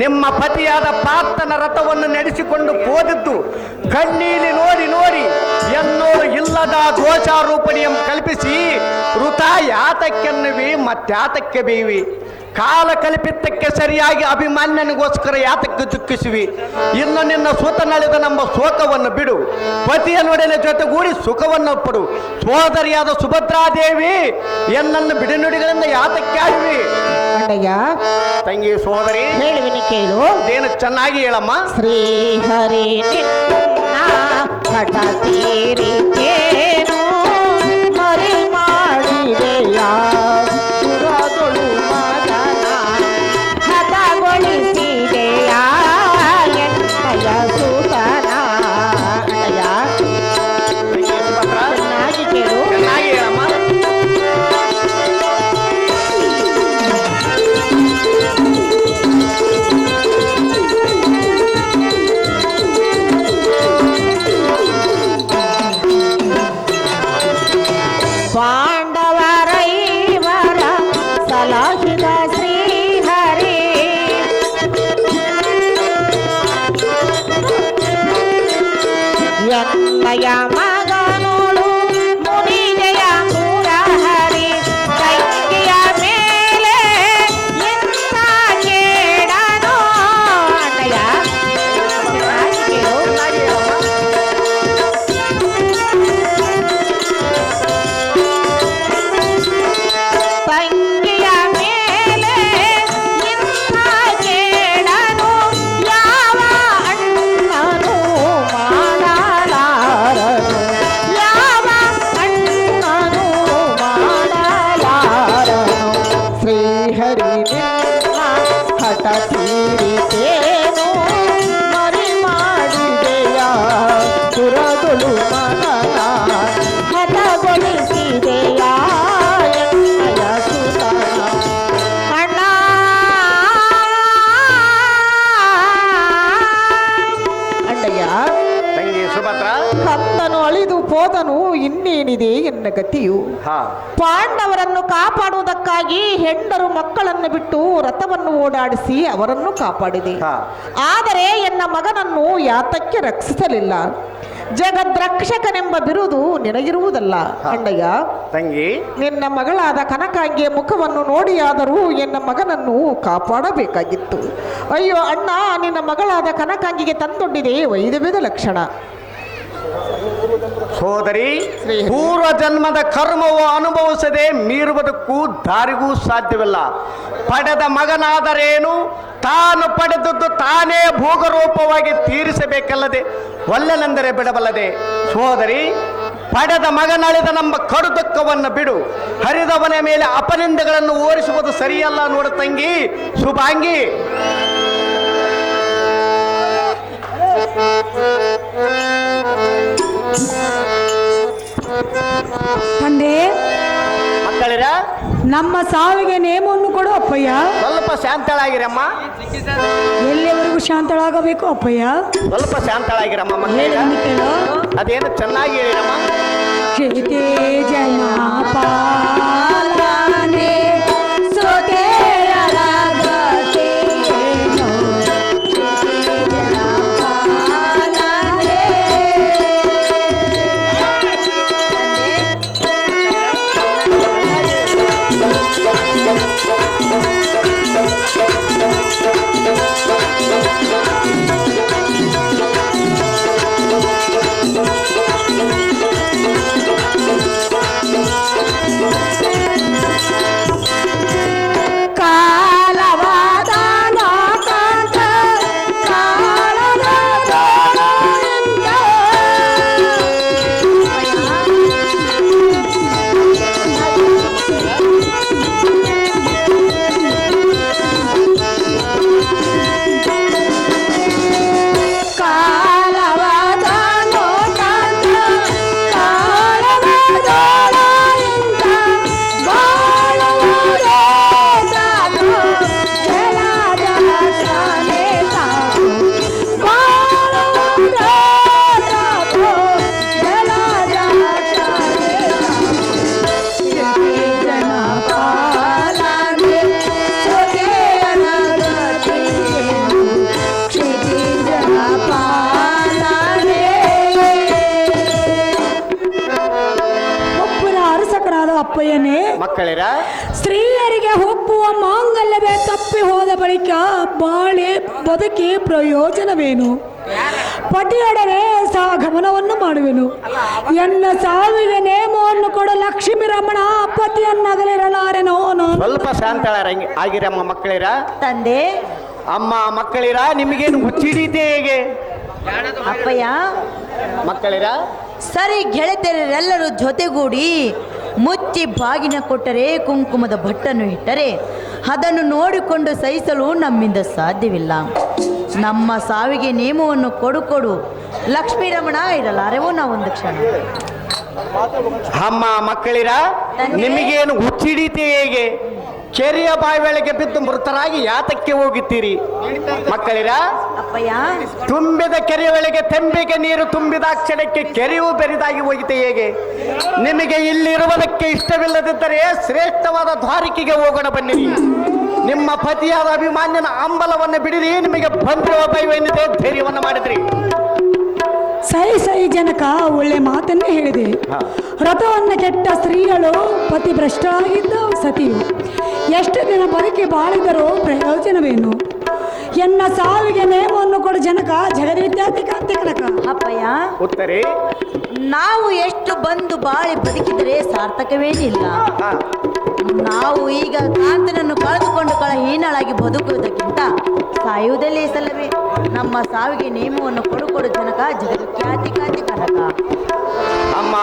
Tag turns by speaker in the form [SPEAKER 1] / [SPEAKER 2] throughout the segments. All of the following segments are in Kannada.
[SPEAKER 1] ನಿಮ್ಮ ಪತಿಯಾದ ಪ್ರಾರ್ಥನ ರಥವನ್ನು ನಡೆಸಿಕೊಂಡು ಹೋದಿದ್ದು ಕಣ್ಣೀಲಿ ನೋಡಿ ನೋಡಿ ಎನ್ನೋರು ಇಲ್ಲದ ದೋಷಾರೋಪಣೆಯನ್ನು ಕಲ್ಪಿಸಿ ವೃತ ಯಾತಕ್ಕೆನ್ನುವಿ ಮತ್ಯಾತಕ್ಕೆ ಬೇವಿ ಕಾಲ ಕಲ್ಪಿತಕ್ಕೆ ಸರಿಯಾಗಿ ಅಭಿಮಾನ್ಯನಿಗೋಸ್ಕರ ಯಾತಕ್ಕೆ ದುಃಖಿಸುವಿ. ಇನ್ನು ನಿನ್ನ ಸೂತನಳಿದ ನಮ್ಮ ಶೋಕವನ್ನು ಬಿಡು, ಪತಿಯ ನೊಡನೆ ಜೊತೆಗೂಡಿ ಸುಖವನ್ನು ಪಡು. ಸೋದರಿಯಾದ ಸುಭದ್ರಾದೇವಿ ಎನ್ನನ್ನು ಬಿಡಿನುಡಿಗಳಿಂದ ಯಾತಕ್ಕೆ ಆಡುವಿ?
[SPEAKER 2] ಅಣ್ಣಯ್ಯ
[SPEAKER 1] ತಂಗಿ ಸೋದರಿ
[SPEAKER 2] ಹೇಳುವಿನಿ ಕೇಳು.
[SPEAKER 1] ಅದೇನು ಚೆನ್ನಾಗಿ ಹೇಳಮ್ಮ.
[SPEAKER 2] ಶ್ರೀಹರಿ ಹಠ ತೀರಿಕೇನು ಮರಿ ಮಾಡಿದೆಯ ಸುರದೊಳು ಮಗನ ಹಠಗೊಳಿಸಿದೆಯ ಎನ್ನಯ ಸುತನ. ಅಣ್ಣಯ್ಯ ಚೆನ್ನಾಗಿ ಕೇಳು.
[SPEAKER 1] ಚೆನ್ನಾಗಿ ಹೇಳಮ್ಮ.
[SPEAKER 2] ಪಾಂಡವರೈವರ ಸಲಹಿದ ಶ್ರೀಹರಿ ಎನ್ನಯ ಮಗನೋಳು ಮುನಿಜಯ ಮುರಹರಿ ಕೈಯ ಮೇಲೆ ಎಂತ ಕೇಡನೋ. ಅಣ್ಣಯ್ಯ ತಂಗಿಯ ಮೇಲೆ ಇಂಥ ಕೇಡನು ಯಾವ ಅಣ್ಣನು ಮಾಡಲಾರನು, ಯಾವ ಅಣ್ಣನು ಮಾಡಲಾರನು. ಶ್ರೀಹರಿ ನಿನ್ನ ಹಠ ತೀರಿತೇನು ಮರಿ ಮಾಡಿದೆಯ ಸುರದೊಳು ಮಗನ ಹಠಗೊಳಿಸಿದೆಯ ಎನ್ನಯ ಸುತನ. ಅಣ್ಣ ಅಣ್ಣಯ್ಯ
[SPEAKER 1] ತಂಗಿ ಸುಭದ್ರ
[SPEAKER 2] ಕಂದನು ಅಳಿದು ಹೋದನು, ಇನ್ನೇನಿದೆ ಎನ್ನ ಗತಿಯು?
[SPEAKER 1] ಹಾ
[SPEAKER 2] ಪಾಂಡವರನ್ನು ಕಾಪಾಡುವುದಕ್ಕಾಗಿ ಹೆಂಡರು ಮಕ್ಕಳನ್ನು ಬಿಟ್ಟು ರಥವನ್ನು ಓಡಾಡಿಸಿ ಅವರನ್ನು ಕಾಪಾಡಿದೆ.
[SPEAKER 1] ಹಾ.
[SPEAKER 2] ಆದರೆ ಎನ್ನ ಮಗನನ್ನು ಯಾತಕ್ಕೆ ರಕ್ಷಿಸಲಿಲ್ಲ? ಜಗದ್ರಕ್ಷಕನೆಂಬ ಬಿರುದು ನಿನಗಿರುವುದಲ್ಲ ಅಣ್ಣಯ್ಯ.
[SPEAKER 1] ತಂಗಿ
[SPEAKER 2] ನಿನ್ನ ಮಗಳಾದ ಕನಕಾಂಗಿಯ ಮುಖವನ್ನು ನೋಡಿಯಾದರೂ ಎನ್ನ ಮಗನನ್ನು ಕಾಪಾಡಬೇಕಾಗಿತ್ತು. ಅಯ್ಯೋ ಅಣ್ಣ, ನಿನ್ನ ಮಗಳಾದ ಕನಕಾಂಗಿಗೆ ತಂದೊಡ್ಡಿದೆ ವೈದವ್ಯದ ಲಕ್ಷಣ.
[SPEAKER 1] ಸೋದರಿ, ಪೂರ್ವ ಜನ್ಮದ ಕರ್ಮವು ಅನುಭವಿಸದೆ ಮೀರುವುದಕ್ಕೂ ದಾರಿಗೂ ಸಾಧ್ಯವಿಲ್ಲ. ಪಡೆದ ಮಗನಾದರೇನು, ತಾನು ಪಡೆದದ್ದು ತಾನೇ ಭೋಗರೂಪವಾಗಿ ತೀರಿಸಬೇಕಲ್ಲದೆ ಒಲ್ಲೆನೆಂದರೆ ಬಿಡಬಲ್ಲದೆ. ಸೋದರಿ, ಪಡೆದ ಮಗನಳಿದ ನಮ್ಮ ಕಡು ದುಃಖವನ್ನು ಬಿಡು. ಹರಿದವನ ಮೇಲೆ ಅಪನಿಂದೆಗಳನ್ನು ಓರಿಸುವುದು ಸರಿಯಲ್ಲ ನೋಡು ತಂಗಿ ಶುಭಾಂಗಿ.
[SPEAKER 3] ತಂದೆ,
[SPEAKER 1] ಮಕ್ಕಳಿರ
[SPEAKER 3] ನಮ್ಮ ಸಾವಿಗೆ ನೇಮವನ್ನು ಕೊಡು ಅಪ್ಪಯ್ಯ.
[SPEAKER 1] ಸ್ವಲ್ಪ ಶಾಂತಳಾಗಿರಮ್ಮ.
[SPEAKER 3] ಎಲ್ಲಿವರೆಗೂ ಶಾಂತಳಾಗಬೇಕು ಅಪ್ಪಯ್ಯ?
[SPEAKER 1] ಸ್ವಲ್ಪ ಶಾಂತಳಾಗಿರಮ್ಮ ಮಕ್ಕಳಿರ.
[SPEAKER 3] ಹೇಳು.
[SPEAKER 1] ಅದೇನು ಚೆನ್ನಾಗಿ ಹೇಳಿರಮ್ಮ.
[SPEAKER 3] ಕ್ಷಿತಿ ಜನ ಪಾಲನೆ ಸೊತೆಯರ ಗತಿಯೇನು, ಕ್ಷಿತಿ ಜನ ಪಾಲನೆ.
[SPEAKER 1] ಮಕ್ಕಳಿರ
[SPEAKER 3] ಸ್ತ್ರೀಯರಿಗೆ ಒಪ್ಪುವ ಮಾಂಗಲ್ಯವೇ ತಪ್ಪಿ ಹೋದ ಬಳಿಕ ಬಾಳೆ ಬದುಕಿ ಪ್ರಯೋಜನವೇನು? ಪತಿಯೊಡನೆ ಗಮನವನ್ನು ಮಾಡುವೆನು. ಎನ್ನ ಸಾವಿಗೆ ನೇಮವನ್ನು ಕೊಡ ಲಕ್ಷ್ಮೀ ರಮಣ ಪತಿಯನ್ನಗಲಿರಲಾರೆನೋ ನಾನು.
[SPEAKER 1] ಸ್ವಲ್ಪ ಶಾಂತಳ ಆಗಿರಮ್ಮ ಮಕ್ಕಳಿರ.
[SPEAKER 3] ತಂದೆ
[SPEAKER 1] ಅಮ್ಮ ಮಕ್ಕಳಿರ, ನಿಮಗೇನು ಹುಚ್ಚಿಡಿತೆ ಹೇಗೆ
[SPEAKER 3] ಅಪ್ಪಯ್ಯ?
[SPEAKER 1] ಮಕ್ಕಳಿರ
[SPEAKER 3] ಸರಿ, ಗೆಳತಿಯರೆಲ್ಲರೂ ಜೊತೆಗೂಡಿ ಮುಚ್ಚಿ ಬಾಗಿನ ಕೊಟ್ಟರೆ, ಕುಂಕುಮದ ಬಟ್ಟನ್ನು ಇಟ್ಟರೆ ಅದನ್ನು ನೋಡಿಕೊಂಡು ಸಹಿಸಲು ನಮ್ಮಿಂದ ಸಾಧ್ಯವಿಲ್ಲ. ನಮ್ಮ ಸಾವಿಗೆ ನೇಮವನ್ನು ಕೊಡು ಲಕ್ಷ್ಮೀ ರಮಣ ಇರಲಾರೆವೋ ನಾವೊಂದು ಕ್ಷಣ.
[SPEAKER 1] ಅಮ್ಮ ಮಕ್ಕಳಿರ, ನಿಮಗೇನು ಹುಚ್ಚಿಡಿತೆ ಹೇಗೆ? ಕೆರೆಯ ಬಾಯಿಗಳಿಗೆ ಬಿದ್ದು ಮೃತರಾಗಿ ಯಾತಕ್ಕೆ ಹೋಗುತ್ತೀರಿ ಮಕ್ಕಳಿರ?
[SPEAKER 3] ಅಪ್ಪಯ್ಯ,
[SPEAKER 1] ತುಂಬಿದ ಕೆರೆಯ ಒಳಗೆ ತೆಂಬಿಗೆ ನೀರು ತುಂಬಿದ ಕ್ಷಣಕ್ಕೆ ಕೆರೆಯು ಬೆರೆದಾಗಿ ಹೋಗಿದೆ ಹೇಗೆ? ನಿಮಗೆ ಇಲ್ಲಿರುವುದಕ್ಕೆ ಇಷ್ಟವಿಲ್ಲದಿದ್ದರೆ ಶ್ರೇಷ್ಠವಾದ ದ್ವಾರಕಿಗೆ ಹೋಗೋಣ ಬನ್ನಿರಿ. ನಿಮ್ಮ ಪತಿಯಾದ ಅಭಿಮಾನ್ಯನ ಅಂಬಲವನ್ನು ಬಿಡಿರಿ. ನಿಮಗೆ ಬಂದಿರುವ ಬೈವೇನಿದೆ ಧೈರ್ಯವನ್ನು ಮಾಡಿದ್ರಿ.
[SPEAKER 3] ಸೈ ಜನಕ ಒಳ್ಳೆ ಮಾತನ್ನೇ ಹೇಳಿದೆ. ವ್ರತವನ್ನು ಕೆಟ್ಟ ಸ್ತ್ರೀಗಳು ಪತಿ ಭ್ರಷ್ಟರಾಗಿದ್ದ ಸತಿಯು ಎಷ್ಟು ದಿನ ಬದುಕಿ ಬಾಳಿದರೂ ಪ್ರಯೋಜನವೇನು? ಎನ್ನ ಸಾವಿಗೆ ನೇಮವನ್ನು ಕೊಡು ಜನಕ, ಜಗದ್ವಿದ್ಯಾರ್ಥಿ ಕಾಂತಿ ಕನಕ. ಅಪ್ಪಯ್ಯ,
[SPEAKER 1] ಉತ್ತರಿ,
[SPEAKER 3] ನಾವು ಎಷ್ಟು ಬಂದು ಬಾಳಿ ಬದುಕಿದರೆ ಸಾರ್ಥಕವೇನಿಲ್ಲ. ನಾವು ಈಗ ಕಾಂತನನ್ನು ಕಳೆದುಕೊಂಡು ಹೀನಳಾಗಿ ಬದುಕುವುದಕ್ಕಿಂತ ಸಾಯುವುದಲ್ಲೇ ಸಲ್ಲವೇ? ನಮ್ಮ ಸಾವಿಗೆ ನೇಮವನ್ನು ಕೊಡು ಜನಕ, ಜಗದ್ವಿಖ್ಯಾತಿ ಕಾಂತಿ ಕನಕ.
[SPEAKER 1] ಅಮ್ಮ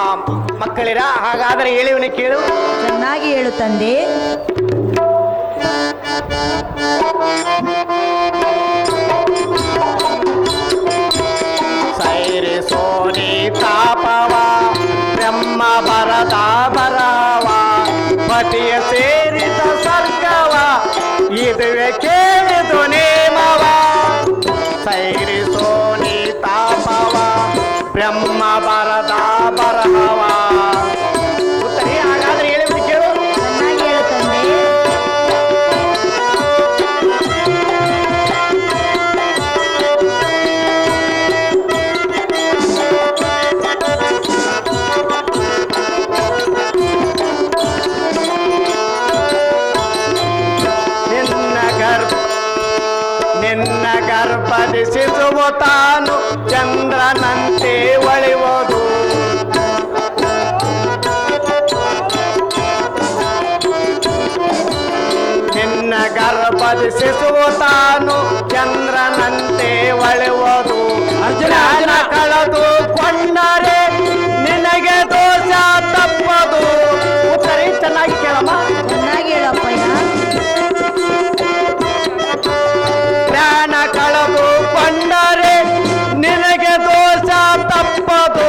[SPEAKER 1] ಮಕ್ಕಳಿರ, ಹಾಗಾದರೆ ಹೇಳಿವನೇ ಕೇಳು.
[SPEAKER 3] ಚೆನ್ನಾಗಿ ಹೇಳು ತಂದೆ.
[SPEAKER 1] ಸೈರಿ ಸೋನಿ ತಾಪವ ಬ್ರಹ್ಮ ಬರದ ಬರವ ಪತಿಯ ಸೇರಿದ ಸರ್ಗವ ಇದುವೆ ಕೇಳಿದು ನೇಮವ. ಸೈರಿ ಸೋನಿ ತಾಪವ ಬ್ರಹ್ಮ ಬರದ ಬರವ. ಉತ್ತರಿ, ಹಾಗಾದ್ರೆ ಹೇಳಿದ್ರೆ ಕೇಳು.
[SPEAKER 3] ಚೆನ್ನಾಗಿ ಹೇಳು ತಂದೆ.
[SPEAKER 1] ನಿನ್ನ ಗರ್ಭದಿ ಶಿಶುವು ತಾನು ಚಂದ್ರನಂತೆ ಒಳಿವುದು. ನಿನ್ನ ಗರ್ಭದಿ ಶಿಶುವು ತಾನು ಚಂದ್ರನಂತೆ ಒಳೆಯುವುದು. ಜ್ಞಾನ ಕಳೆದು ಕೊಂಡರೆ ನಿನಗೆ ದೋಷ ತಪ್ಪದು. ಸರಿ, ಚೆನ್ನಾಗಿ ಕೇಳಮ್ಮ.
[SPEAKER 3] ಚೆನ್ನಾಗಿ ಹೇಳಪ್ಪಯ್ಯ.
[SPEAKER 1] ಜ್ಞಾನ ಕಳೆದು ಕೊಂಡರೆ ನಿನಗೆ ದೋಷ ತಪ್ಪದು.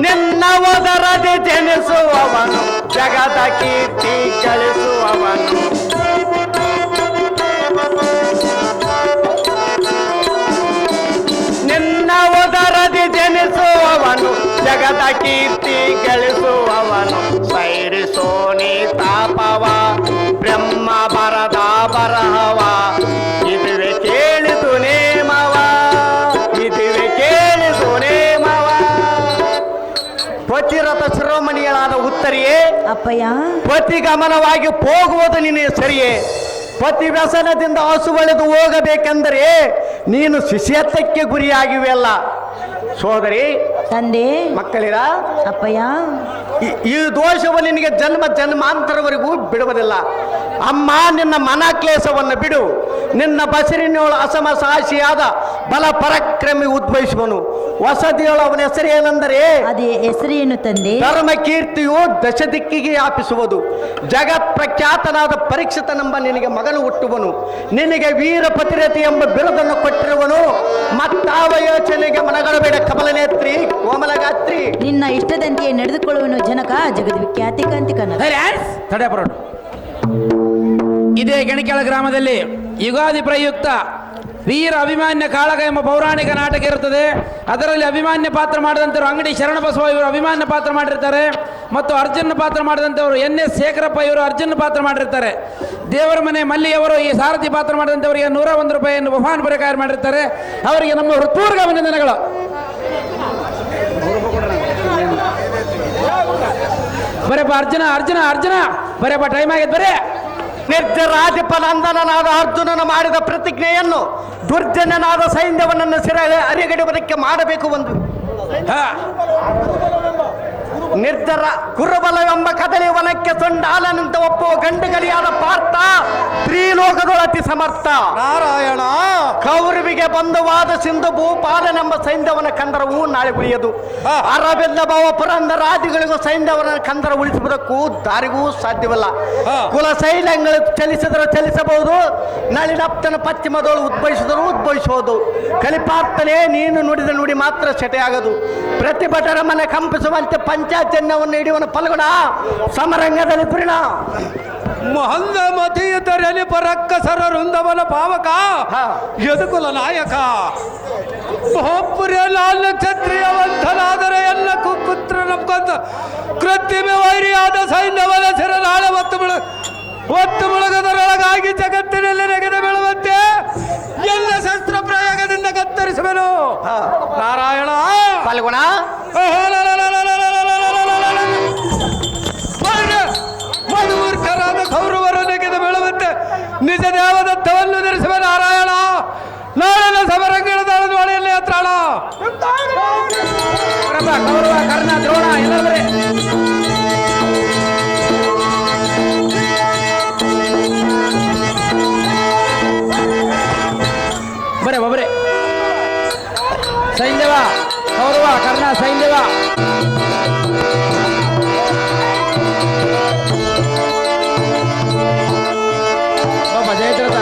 [SPEAKER 1] ನಿನ್ನ ಒದರದೆ ಜನಿಸುವವನು ಜಗದ ಕೀರ್ತಿ ಗಳಿಸುವವನು. ನಿನ್ನ ಒದರದೆ ಜನಿಸುವವನು ಜಗದ ಕೀರ್ತಿ ಗಳಿಸುವವನು. ಸೈರಿಸೋನಿ ತಾಪವ ಬ್ರಹ್ಮ ಬರದ ಬರಹವ ಇದುವೆ ಕೇಳಿದು ನೇಮವ. ಇದುವೆ ಕೇಳಿದು ನೇಮವ. ಪತಿರಥ ಶಿರೋಮಣಿಗಳಾದ ಉತ್ತರಿಯೇ,
[SPEAKER 3] ಅಪ್ಪಯ್ಯ,
[SPEAKER 1] ಪತಿ ಗಮನವಾಗಿ ಹೋಗುವುದು ನಿನಗೆ ಸರಿಯೇ? ಪತಿ ವ್ಯಸನದಿಂದ ಹಸುವಳೆದು ಹೋಗಬೇಕೆಂದರೆ ನೀನು ಶಿಷ್ಯತ್ವಕ್ಕೆ ಗುರಿಯಾಗಿವೆಯಲ್ಲ ಸೋದರಿ.
[SPEAKER 3] ತಂದೆ
[SPEAKER 1] ಮಕ್ಕಳಿರ,
[SPEAKER 3] ಅಪ್ಪಯ್ಯ,
[SPEAKER 1] ಈ ದೋಷವು ನಿನಗೆ ಜನ್ಮ ಜನ್ಮಾಂತರವರೆಗೂ ಬಿಡುವುದಿಲ್ಲ. ಅಮ್ಮ, ನಿನ್ನ ಮನಕ್ಲೇಶವನ್ನು ಬಿಡು. ನಿನ್ನ ಬಸಿರಿನೋಳು ಅಸಮ ಸಾಹಸಿಯಾದ ಬಲ ಪರಾಕ್ರಮಿ ಉದ್ಭವಿಸುವನು. ವಸತಿಯೊಳು ಅವನ ಹೆಸರೇನೆಂದರೆ
[SPEAKER 3] ಅದೇ ಹೆಸರೇನು ತಂದೆ?
[SPEAKER 1] ಧರ್ಮ ಕೀರ್ತಿಯು ದಶ ದಿಕ್ಕಿಗೆ ವ್ಯಾಪಿಸುವುದು. ಜಗತ್ ಪ್ರಖ್ಯಾತನಾದ ಪರೀಕ್ಷಿತನೆಂಬ ನಿನಗೆ ಮಗನು ಹುಟ್ಟುವನು. ನಿನಗೆ ವೀರ ಪತಿರತಿ ಎಂಬ ಬಿರುದನ್ನು ಕೊಟ್ಟಿರುವನು. ಮತ್ತಾವ ಯೋಚನೆಗೆ ಮನಗಡಬೇಡ ಕಮಲನೇತ್ರಿ, ಕೋಮಲಗಾತ್ರಿ.
[SPEAKER 3] ನಿನ್ನ ಇಷ್ಟದಂತೆಯೇ ನಡೆದುಕೊಳ್ಳುವನು ಜನಕ, ಜಗದ್ವಿಖ್ಯಾತಿ ಕಾಂತಿ ಕನಕ.
[SPEAKER 4] ತಡೆ ಬರೋಣ. ಇದೇ ಗೆಣಕೆಳ ಗ್ರಾಮದಲ್ಲಿ ಯುಗಾದಿ ಪ್ರಯುಕ್ತ ವೀರ ಅಭಿಮಾನ್ಯ ಕಾಳಗ ಎಂಬ ಪೌರಾಣಿಕ ನಾಟಕ ಇರುತ್ತದೆ. ಅದರಲ್ಲಿ ಅಭಿಮಾನ್ಯ ಪಾತ್ರ ಮಾಡಿದಂಥವ್ರು ಅಂಗಡಿ ಶರಣಬಸವ ಇವರು ಅಭಿಮಾನ್ಯ ಪಾತ್ರ ಮಾಡಿರ್ತಾರೆ. ಮತ್ತು ಅರ್ಜುನ ಪಾತ್ರ ಮಾಡಿದಂಥವರು NS ಶೇಖರಪ್ಪ ಇವರು ಅರ್ಜುನ ಪಾತ್ರ ಮಾಡಿರ್ತಾರೆ. ದೇವರ ಮನೆ ಮಲ್ಲಿಯವರು ಈ ಸಾರಥಿ ಪಾತ್ರ ಮಾಡಿದಂಥವರಿಗೆ 101 ರೂಪಾಯಿಯನ್ನು ಬಹುಮಾನ ಪ್ರಕಾರ ಮಾಡಿರ್ತಾರೆ. ಅವರಿಗೆ ನಮ್ಮ ಹೃತ್ಪೂರ್ವಕ ಅಭಿನಂದನೆಗಳು. ಬರೇಪ್ಪ ಅರ್ಜುನ ಅರ್ಜುನ ಅರ್ಜುನ ಬರೇಪ್ಪ ಟೈಮ್ ಆಗೈತೆ ಬರೇ.
[SPEAKER 1] ನಿರ್ಜರಾಧಿಪನಂದನನಾದ ಅರ್ಜುನನ ಮಾಡಿದ ಪ್ರತಿಜ್ಞೆಯನ್ನು ದುರ್ಜನನಾದ ಸೈನ್ಯವನನ್ನು ಅರಿಗಡುವುದಕ್ಕೆ ಮಾಡಬೇಕು ಒಂದು
[SPEAKER 4] ಹಾ
[SPEAKER 1] ನಿರ್ಜರ ಕುರುಬಲವೆಂಬ ಕದಲಿ ವನಕ್ಕೆ ಸೊಂಡಾಲನಂತ ಒಪ್ಪುವ ಗಂಡುಗಲಿಯಾದ ಪಾರ್ಥ ತ್ರಿಲೋಕದೊಳತಿ ಸಮರ್ಥ
[SPEAKER 5] ನಾರಾಯಣ.
[SPEAKER 1] ಕೌರವಿಗೆ ಬಂಧುವಾದ ಸಿಂಧು ಭೂಪಾಲನೆಂಬ ಸೈನ್ಯವನ ಕಂದರವು ನಾಳೆ ಉಳಿಯದು. ಅರಬೆಲ್ಲ ಭಾವ ಪುರಂದರಾದಿಗಳಿಗೂ ಸೈನ್ಯವನ ಕಂದರ ಉಳಿಸುವುದಕ್ಕೂ ದಾರಿಗೂ ಸಾಧ್ಯವಿಲ್ಲ. ಕುಲ ಶೈಲಗಳು ಚಲಿಸಿದರೂ ಚಲಿಸಬಹುದು, ನಳಿನಪ್ತನ ಪಶ್ಚಿಮದೋಳು ಉದ್ಭವಿಸಿದರೂ ಉದ್ಭವಿಸಬಹುದು. ಕಲಿಪಾರ್ಥನೆ ನೀನು ನುಡಿದ ನುಡಿ ಮಾತ್ರ ಸೆಟೆಯಾಗದು. ಪ್ರತಿಭಟರ ಮನೆ ಕಂಪಿಸುವಂತೆ ಪಂಚಾಚನ್ಯವನ್ನು ಹಿಡಿಯುವನ ಫಲ್ಗುಣ ಸಮರಂಗದಲ್ಲಿ ಪರಿಣಾಮ
[SPEAKER 5] ಮಹಂದ ಮತಿಯುತರಲಿ ಪರಕ್ಕಸರ ವೃಂದವನ ಪಾವಕ ಯದುಕುಲ ನಾಯಕ ಬಹುಪುರ ಲಾಲ್ ಕ್ಷತ್ರಿಯವಂತನಾದರೆ ಎಲ್ಲ ಕುಪುತ್ರ ನಮ್ಕೊಂತ ಕೃತ್ರಿಮ ವೈರಿಯಾದ ಸೈನ್ಯವನ ಸಿರನಾಳ ಒತ್ತು ಮುಳುಗದರೊಳಗಾಗಿ ಜಗತ್ತಿನಲ್ಲಿ ನೆಗೆದು ಬೀಳುವಂತೆ ಎಲ್ಲ ಶಸ್ತ್ರ ಪ್ರಯೋಗದಿಂದ ಕತ್ತರಿಸುವೆನು. ನಾರಾಯಣ
[SPEAKER 1] ಫಲ್ಗುಣ
[SPEAKER 5] ಮಧುಮೂರ್ಖರಾದ ಕೌರವರ ನೆಗೆದು ಬೀಳುವಂತೆ ನಿಜ ದೇವದತ್ತವನ್ನು ಧರಿಸುವ ನಾರಾಯಣ. ನಾಳಿನ ಸಮರಂಗದ ಒಳೆಯಲ್ಲಿ ಹತ್ರಾಣ
[SPEAKER 4] ಕೌರವ ಕರ್ಣ ದ್ರೋಣ ಎಲ್ಲ ಬರೇ. ಬರೇ ಒಬ್ಬರೇ ಸೈನ್ಯವ ಕೌರವ ಕರ್ಣ ಸೈನ್ಯವ ಬಾಬಾ ಜಯದ್ರಥ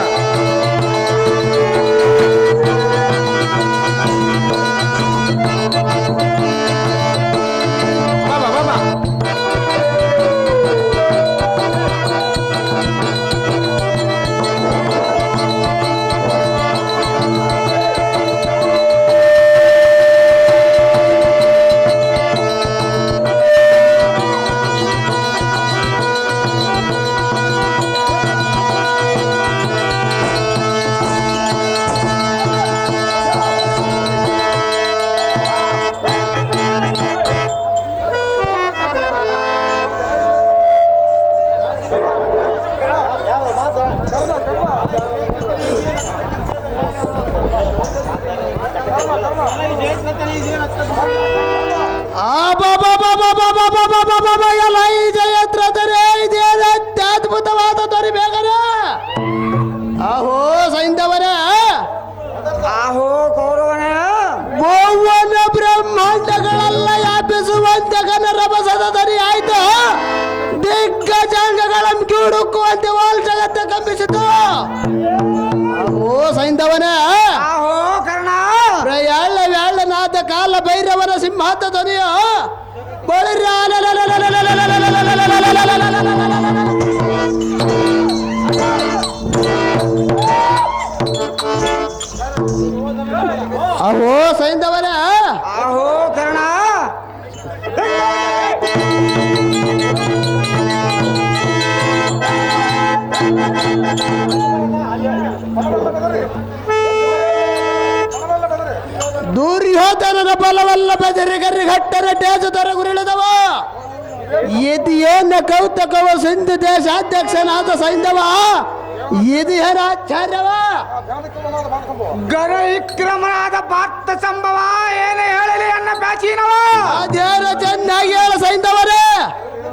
[SPEAKER 4] ಬಾಬಾ ಬಾಬಾ
[SPEAKER 1] ಎಲ್ಲ ಈ ಜಯದ್ರಥರೇ ಇದೇನು ಅತ್ಯದ್ಭುತವಾದ ದೊರೆ ಬೇಗನೆ. ಆಹೋ ಸೈಂಧವನೇ,
[SPEAKER 2] ಆಹೋ ಕೌರವನೇ,
[SPEAKER 1] ಭುವನ ಬ್ರಹ್ಮಾಂಡಗಳೆಲ್ಲ ವ್ಯಾಪಿಸುವಂತೆ ರಭಸದ ದರಿ ಆಯ್ತು. ದಿಗ್ಗಜಾಂಗಗಳ ಕಿಡುಕುವಂತೆ ವಾಲ್ ಜಗತ್ತ ಕಂಪಿಸಿತು. ಆಹೋ ಸೈಂಧವನೇ,
[SPEAKER 2] ಆಹೋ ಕರ್ಣ,
[SPEAKER 1] ಪ್ರಯಾಳನಾದ ಕಾಲ ಭೈರವನ ಸಿಂಹಾತ ಧ್ವನಿಯೋ ಬಳಿರ ಅಹೋ ಸೈಂಧವನ,
[SPEAKER 2] ಆಹೋ ಕರ್ಣ,
[SPEAKER 1] ದುರ್ಯೋಧನನ ಬಲವಲ್ಲ ಬಜರಿಗರಿ ಘಟ್ಟರ ಟೇಜದರ ಗುರಿಳಿದವ. ಇದೇನ ಕೌತಕವ ಸಿಂಧು ದೇಶಾಧ್ಯಕ್ಷನಾದ ಸೈಂಧವ, ಇದೇನ ಆಚಾರ್ಯವ
[SPEAKER 2] ಗರವಿಕ್ರಮನಾದ ಪಾರ್ಥ ಸಂಭವ. ಏನು ಹೇಳಲಿ ಅನ್ನ ಪ್ರಾಚೀನವ,
[SPEAKER 1] ಅದೇನ ಚೆನ್ನಾಗಿ ಹೇಳ ಸೈಂಧವರೇ.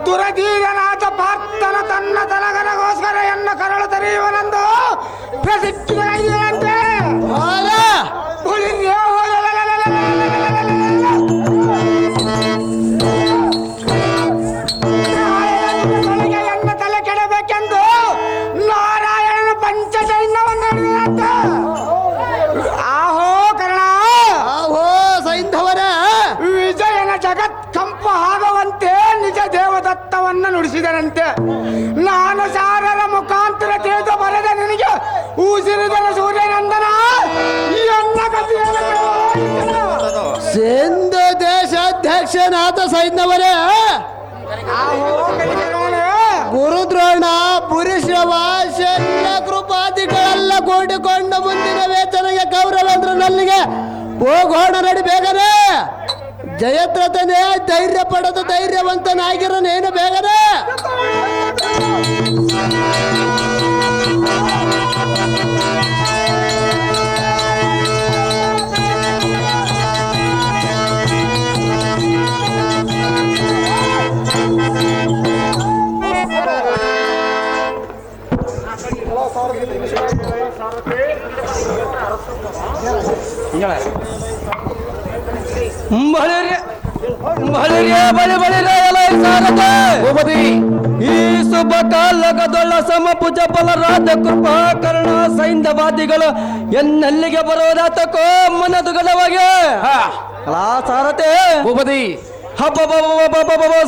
[SPEAKER 2] ದುರಧೀರನಾದ ಪಾರ್ಥನ ತನ್ನ ತನಗನಗೋಸ್ಕರ ಎನ್ನ ಕರಳು ತರೆಯುವನೆಂದು ಪ್ರಸಿದ್ಧನಾಗಿರುವಂತೆ ಎನ್ನ ತಲೆ ಕೆಡಬೇಕೆಂದು ನಾರಾಯಣನ ಪಂಚಸೈನ್ಯವನ್ನು ಹಿಡಿದಂತೆ. ಆಹೋ ಕರ್ಣ,
[SPEAKER 1] ಆಹೋ ಸೈಂಧವರ,
[SPEAKER 2] ವಿಜಯನ ಜಗತ್ ಕಂಪ ಆಗುವಂತೆ ನಿಜ ದೇವದತ್ತವನ್ನು ನುಡಿಸಿದರಂತೆ. ನಾನು ಸಾರರ ಮುಖಾಂತರ ತಿಳಿದು ಬರೆದ ನಿನಗೆ ಉಸಿರಿದನ ಸೂರ್ಯನಂದನ ಎನ್ನ
[SPEAKER 1] ಸಿಂಧು ದೇಶಾಧ್ಯಕ್ಷನಾದ ಸೈನ್ಯವರೇ, ಗುರುದ್ರೋಣ ಪುರುಷವ ಶಲ್ಯ ಕೃಪಾದಿಗಳೆಲ್ಲ ಕೂಡಿಕೊಂಡು ಮುಂದಿನ ವೇತನಗೆ ಕೌರವೇಂದ್ರನಲ್ಲಿಗೆ ಹೋಗೋಣ ನಡಿ ಬೇಗನೆ. ಜಯದ್ರಥನೇ ಧೈರ್ಯ ಪಡೆದ ಧೈರ್ಯವಂತನಾಗಿರನೇನು ಬೇಗನೆ.
[SPEAKER 5] ಈ ಶುಭ ಕಾಲಕದೊಳ ಸಮಪುಜ ಬಲರಾದ ಕೃಪಾಕರಣ ಸೈಂಧವಾದಿಗಳು ಎನ್ನಲ್ಲಿಗೆ ಬರೋದಾತಕೋ ಮನದುಗಳವಾಗಿ ಸಾರತೆ
[SPEAKER 4] ಭೂಪತಿ
[SPEAKER 5] ಹಬ್ಬ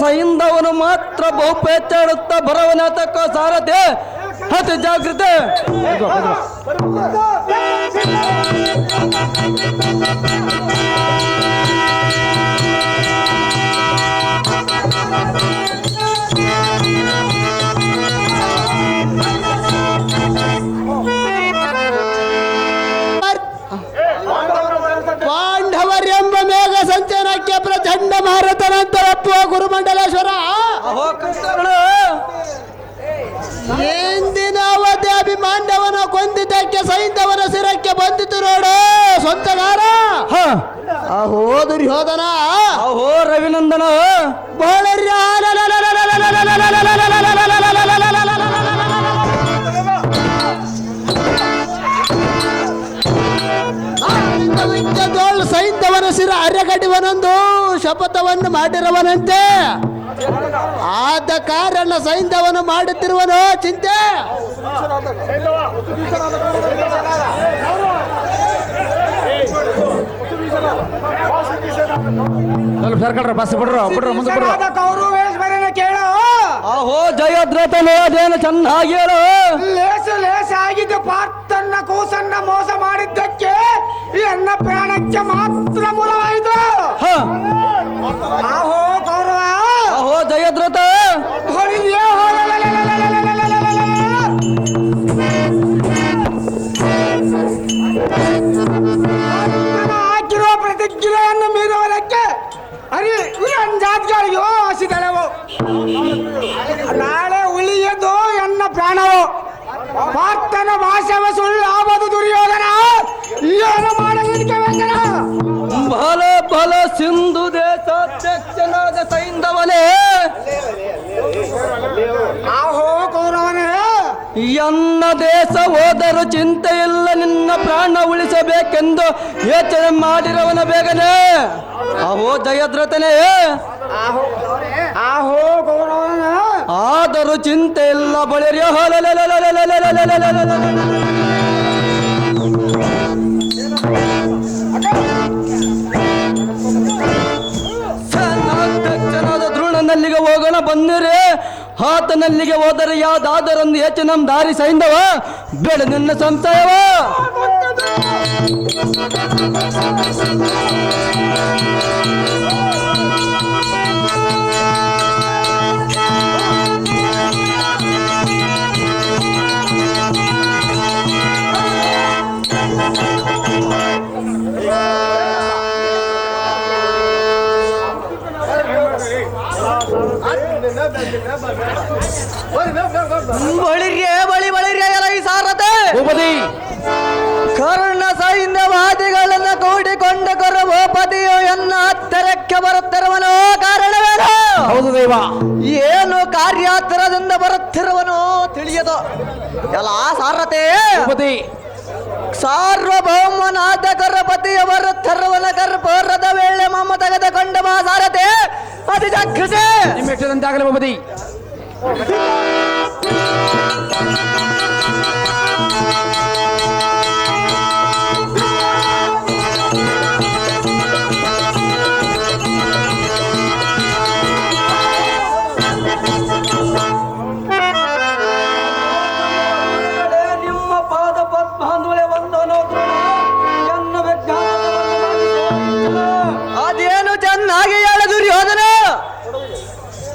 [SPEAKER 5] ಸೈಂಧವನು ಮಾತ್ರ ಬಹುಪೆಚ್ಚಾಡುತ್ತಾ ಬರವನಾತಕೋ ಸಾರತೆ ಅತಿ ಜಾಗೃತೆ. ಪಾಂಡವರೆಂಬ ಮೇಘ ಸಂಚನಕ್ಕೆ ಪ್ರಚಂಡ ಮಾರುತನಂತರ ಒಪ್ಪುವ ಗುರುಮಂಡಲೇಶ್ವರ ಎಂದಿನ ಅವಧಿ ಅಭಿಮಾಂಡವನ ಕೊಂದಿದ್ದಕ್ಕೆ ಸೈಂಧವನ ಸಿರಕ್ಕೆ ಬಂದಿತು ನೋಡು ಸ್ವಂತಗಾರ. ಅಹೋ ದುರ್ಯೋಧನ, ಅಹೋ ರವಿನಂದನ, ಸೈಂಧವನ ಸಿರ ಅರೆಗಡಿವನೊಂದು ಶಪಥವನ್ನು ಮಾಡಿರುವನಂತೆ. ಆದ ಕಾರಣ ಸೈಂಧವನು ಮಾಡುತ್ತಿರುವನು ಚಿಂತೆ.
[SPEAKER 4] ಬಸ್ ಬಿಡ್ರು ಮುಂದೆ
[SPEAKER 5] ಕೇಳೋ. ಅಹೋ ಜಯದ್ರಥನೇ ಅದೇನು ಚೆನ್ನಾಗಿ ಹೇಳು. ಲೇಸು ಆಗಿದ್ದ ಪಾರ್ಥನ್ನ ಕೂಸನ್ನ ಮೋಸ ಮಾಡಿದ್ದಕ್ಕೆ ಎನ್ನ ಪ್ರಾಣಕ್ಕೆ ಮಾತ್ರ ಮೂಲವಾಯಿತು. ಅಹೋ ಕೌರವ, ಅಹೋ ಜಯದ್ರಥ, ಹಾಕಿರುವ ಪ್ರತಿಜ್ಞೆಯನ್ನು ಮೀರುವುದಕ್ಕೆ ಜಾತಿಗಳಿಗೂ ಹಸಿದಳೆವು. ನಾಳೆ ಉಳಿಯದು ಎನ್ನ ಪ್ರಾಣವು. ಪಾರ್ಥನ ಭಾಷೆವ ಸುಳ್ಳಾಬದು ದುರ್ಯೋಧನ, ಏನು ಮಾಡಲಿಕ್ಕೆ ವೇಂಕಟ. ಬಲ ಸಿಂಧು ದೇಶಾಧ್ಯಕ್ಷನಾದ ಸೈಂಧವನೇ, ಆಹೋ ಕೌರವನೇ, ಎನ್ನ ದೇಶ ಹೋದರೂ ಚಿಂತೆ ಇಲ್ಲ, ನಿನ್ನ ಪ್ರಾಣ ಉಳಿಸಬೇಕೆಂದು ಯೋಚನೆ ಮಾಡಿರವನ ಬೇಗನೆ. ಅಹೋ ಜಯದ್ರಥನೇ, ಆಹೋ ಕೌರವನ, ಆದರೂ ಚಿಂತೆ ಇಲ್ಲ ಬಳಿರಿ. ಸೇನಾಧ್ಯಕ್ಷನಾದ ದ್ರೋಣನಲ್ಲಿಗೆ ಹೋಗೋಣ ಬನ್ನಿರಿ. ಆತನಲ್ಲಿಗೆ ಹೋದರೆ ಯಾವ್ದಾದರೊಂದು ಹೆಚ್ಚು ನಮ್ಮ ದಾರಿ ಸೈಂಧವ, ಬೇಡ ನಿನ್ನ ಸಂಶಯವ. ಬಳಿರ್ಯ ಎಲ್ಲ ಈ ಸಾರತೆ ಕರ್ಣ ಸೈನ್ಯವಾದಿಗಳನ್ನ ಕೂಡಿಕೊಂಡ ಭೂಪತಿಯು ಎನ್ನ ಹತ್ತಿರಕ್ಕೆ ಬರುತ್ತಿರುವನೋ ಕಾರಣವೇನು?
[SPEAKER 4] ಹೌದು ದೇವ.
[SPEAKER 5] ಏನು ಕಾರ್ಯಾತರದಿಂದ ಬರುತ್ತಿರುವನೋ ತಿಳಿಯದು ಎಲ್ಲ ಸಾರತೆ. ಸಾರ್ವಭೌಮನಾದ ಗರ್ಭಪತಿಯ ಬರುತ್ತಿರುವನ ಗರ್ಭರದ ವೇಳೆ ಮಮ್ಮ ತೆಗೆದುಕೊಂಡ ಮಾ ಸಾರತೆ ಅತಿ ಜಾಗೃತೆ.
[SPEAKER 4] ನಿಮ್ಮೆಟ್ಟದಂತಾಗಲಿ ಭೂಪತಿ.
[SPEAKER 5] ನಿಮ್ಮ ಪಾದ ಪದ್ಮಾಂದುಳೆ ವಂದನೋ ಎನ್ನ ಅದೇನು ಚೆನ್ನಾಗಿ ಹೇಳ ದುರ್ಯೋಧನ.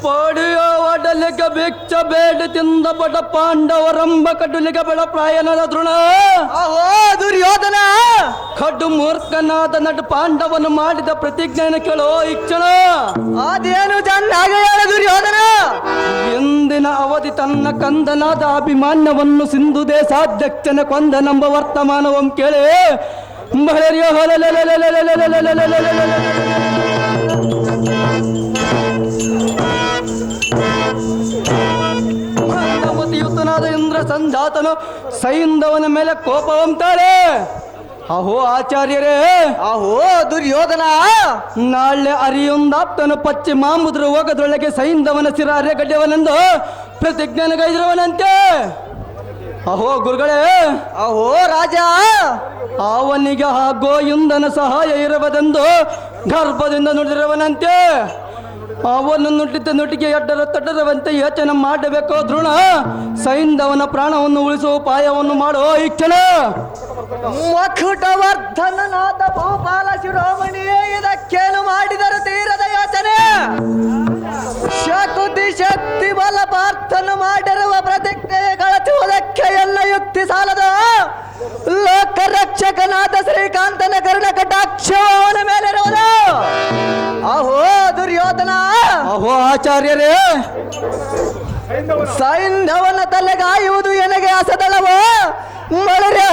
[SPEAKER 5] ಪಡೆಯೋ ಒಡಲಿಗೆ ಭಿಕ್ಷ ಬೇಡ ತಿಂದ ಬಡ ಪಾಂಡವರಂಬ ಕಡುಲಿಗೆ ಬೆಳ ಪ್ರಾಯನದ ತೃಣ. ಅಹೋ ದುರ್ಯೋಧನ, ಕಡು ಮೂರ್ಖನಾದ ನಡು ಪಾಂಡವನು ಮಾಡಿದ ಪ್ರತಿಜ್ಞೆಯನ್ನು ಕೇಳೋ ಇಕ್ಷಣ.
[SPEAKER 1] ಅದೇನು ಚೆನ್ನಾಗ ಹೇಳ ದುರ್ಯೋಧನ.
[SPEAKER 5] ಎಂದಿನ ಅವಧಿ ತನ್ನ ಕಂದನಾದ ಅಭಿಮಾನ್ಯವನ್ನು ಸಿಂಧು ದೇಶಾಧ್ಯಕ್ಷನ ಕೊಂದನೆಂಬ ವರ್ತಮಾನವಂ ಕೇಳಿ ಯುತನಾದ ಇಂದ್ರ ಸಂಜಾತನು ಸೈಂಧವನ ಮೇಲೆ ಕೋಪವಂತಾಳೆ. ಅಹೋ ಆಚಾರ್ಯರೇ,
[SPEAKER 1] ಅಹೋ ದುರ್ಯೋಧನ,
[SPEAKER 5] ನಾಳೆ ಅರಿಯೊಂದಾಪ್ತನು ಪಶ್ಚಿಮಾಂಬುದ್ರ ಹೋಗದೊಳಗೆ ಸೈಂಧವನ ಶಿರ ಅರೆಗಡ್ಯವನೆಂದು ಪ್ರತಿಜ್ಞೆನಗೈದಿರುವನಂತೆ. ಅಹೋ ಗುರುಗಳೇ,
[SPEAKER 1] ಅಹೋ ರಾಜ,
[SPEAKER 5] ಅವನಿಗೆ ಹಾಗೋ ಇಂದನ ಸಹಾಯ ಇರುವುದೆಂದು ಗರ್ಭದಿಂದ ನುಡಿದಿರುವನಂತೆ. ಅವನು ನುಡಿದ ನುಡಿಗೆ ಎಡ್ಡರ ತಡ್ಡರವಂತೆ ಯೋಚನೆ ಮಾಡಬೇಕೋ ದ್ರೋಣ. ಸೈಂಧವನ ಪ್ರಾಣವನ್ನು ಉಳಿಸುವ ಉಪಾಯವನ್ನು ಮಾಡೋ ಇಕ್ಷಣ.
[SPEAKER 1] ಮಕುಟವರ್ಧನನಾದ ಭೂಪಾಲ ಶಿರೋಮಣಿಯೇ ಇದಕ್ಕೇನು ಮಾಡಿದರು ತೀರದ ಯೋಚನೆ. ಶಕುತಿ ಶಕ್ತಿ ಬಲ ಪಾರ್ಥನು ಮಾಡಿರುವ ಪ್ರತಿಜ್ಞೆ ಗಳಿಸುವುದಕ್ಕೆ ಎಲ್ಲ ಯುಕ್ತಿ ಸಾಲದು. ಲೋಕರಕ್ಷಕನಾದ ಶ್ರೀಕಾಂತನ ಕರ್ಣ ಕಟಾಕ್ಷ ಅವನ ಮೇಲಿರುವುದು. ಅಹೋ ದುರ್ಯೋಧನ,
[SPEAKER 5] ಅಹೋ ಆಚಾರ್ಯರೇ,
[SPEAKER 1] ಸೈಂಧವನ ತಲೆಗಾಯುವುದು ಎನಗೆ ಅಸದಳವೋ ಮಳರೆ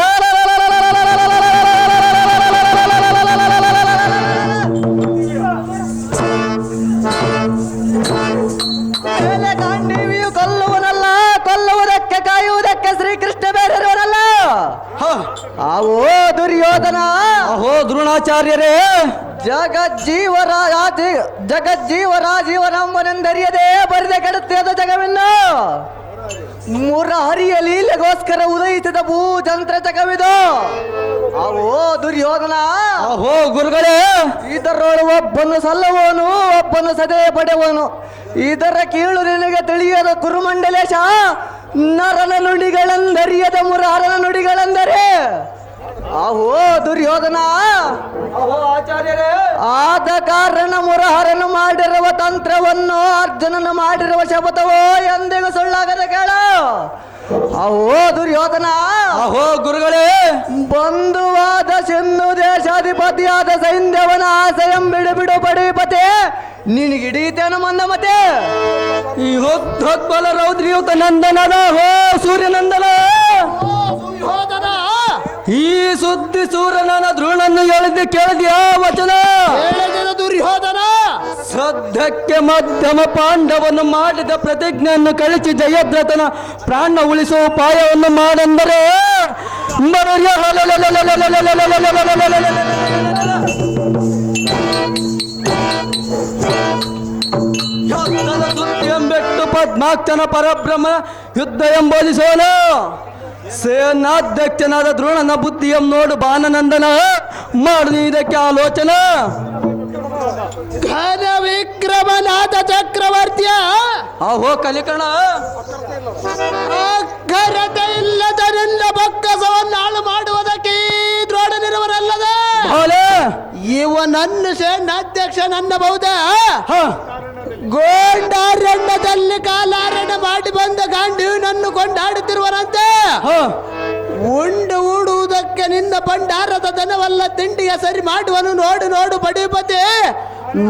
[SPEAKER 1] ಗಾಂಡೀವಿಯು ಕೊಲ್ಲುವನಲ್ಲ, ಕೊಲ್ಲುವುದಕ್ಕೆ ಕಾಯುವುದಕ್ಕೆ ಶ್ರೀಕೃಷ್ಣ ಬೇರೆಯವನಲ್ಲ. ಅವೋ ದುರ್ಯೋಧನ,
[SPEAKER 5] ಅಹೋ ದ್ರೋಣಾಚಾರ್ಯರೇ,
[SPEAKER 1] ಜಗಜ್ಜೀವರಾಜೀವನಂಬನೆಂದರಿಯದೆ ಬರಿದೆ ಕೆಡುತ್ತೆ ಅದು ಜಗವಿನ್ನು. ಮುರಹರಿಯ ಲೀಲೆಗೋಸ್ಕರ ಉದಯಿಸಿದ ಭೂಜಂತ್ರ ಜಗವಿದು. ಅವೋ ದುರ್ಯೋಧನ,
[SPEAKER 5] ಅಹೋ ಗುರುಗಳೇ,
[SPEAKER 1] ಇದರೊಳು ಒಬ್ಬನು ಸಲ್ಲುವನು, ಒಬ್ಬನು ಸದೆ ಪಡೆವನು. ಇದರ ಕೀಳು ನಿನಗೆ ತಿಳಿಯದ ಕುರುಮಂಡಲೇಶ. ನರನ ನುಡಿಗಳೆಂದರಿಯದ ಮುರಹರನ ನುಡಿಗಳೆಂದರೆ. ಅಹೋ ದುರ್ಯೋಧನ,
[SPEAKER 5] ಅಹೋ ಆಚಾರ್ಯರೇ,
[SPEAKER 1] ಆದ ಕಾರಣ ಮುರಹರನು ಮಾಡಿರುವ ತಂತ್ರವನ್ನು ಅರ್ಜುನನು ಮಾಡಿರುವ ಶಪಥವೋ ಎಂದಿಗೂ ಸುಳ್ಳಾಗದ ಕೇಳ. ಅಹೋ ದುರ್ಯೋಧನ,
[SPEAKER 5] ಅಹೋ ಗುರುಗಳೇ,
[SPEAKER 1] ಬಂಧುವಾದ ಸಿಂಧು ದೇಶಾಧಿಪತಿಯಾದ ಸೈಂಧವನ ಆಸೆಯಂ ಬಿಡು ಪಡೀಪತೆ ನಿನಗಿಡೀತೇನು ಮಂದಮತೆ.
[SPEAKER 5] ಈ ಹೊತ್ತೊತ್ಬಲ ರೌದ್ರಿಯುತ ನಂದನದ ಹೋ ಸೂರ್ಯನಂದನ. ಈ ಸುದ್ದಿ ಸೂರ್ಯನನ ದ್ರೋಣನ್ನು ಹೇಳಿದ್ದು ಕೇಳಿದ್ಯಾ ವಚನ?
[SPEAKER 1] ದುರ್ಯೋಧನ,
[SPEAKER 5] ಸದ್ಯಕ್ಕೆ ಮಧ್ಯಮ ಪಾಂಡವನ್ನು ಮಾಡಿದ ಪ್ರತಿಜ್ಞೆಯನ್ನು ಕಳಿಸಿ ಜಯದ್ರಥನ ಪ್ರಾಣ ಉಳಿಸುವ ಉಪಾಯವನ್ನು ಮಾಡೆಂದರೆ ಸುದ್ದಿ ಎಂಬೆಟ್ಟು ಪದ್ಮಾಕ್ಷನ ಪರಬ್ರಹ್ಮ ಯುದ್ಧ ಎಂಬೋಧಿಸೋನು. ಸೇನಾಧ್ಯಕ್ಷನಾದ ದ್ರೋಣನ ಬುದ್ಧಿಯಂ ನೋಡು ಬಾನನಂದನ, ಮಾಡು ಇದಕ್ಕೆ ಆಲೋಚನ.
[SPEAKER 1] ಘನ ವಿಕ್ರಮನಾದ ಚಕ್ರವರ್ತಿಯ,
[SPEAKER 5] ಅಹೋ ಕಲಿಕಣ,
[SPEAKER 1] ಅಗ್ಗರತೆ ಇಲ್ಲದ ನಿನ್ನ ಬೊಕ್ಕಸವನ್ನು ಹಾಳು ಮಾಡುವುದಕ್ಕೆ ದ್ರೋಣನಿರುವನಲ್ಲದ ಇವನನ್ನು ಸೇನಾಧ್ಯಕ್ಷ ನನ್ನಬಹುದ. ಗೋಂಡಾರಣ್ಯದಲ್ಲಿ ಕಾಲಾರಣ ಮಾಡಿ ಬಂದ ಗಾಂಡೀವನನ್ನು ಕೊಂಡಾಡುತ್ತಿರುವನಂತೆ. ಉಂಡು ಊಡುವುದಕ್ಕೆ ನಿನ್ನ ಭಂಡಾರದ ದನವಲ್ಲ ತಿಂಡಿಗೆ ಸರಿ ಮಾಡುವನು. ನೋಡು ನೋಡು ಪಡಿಪತಿ,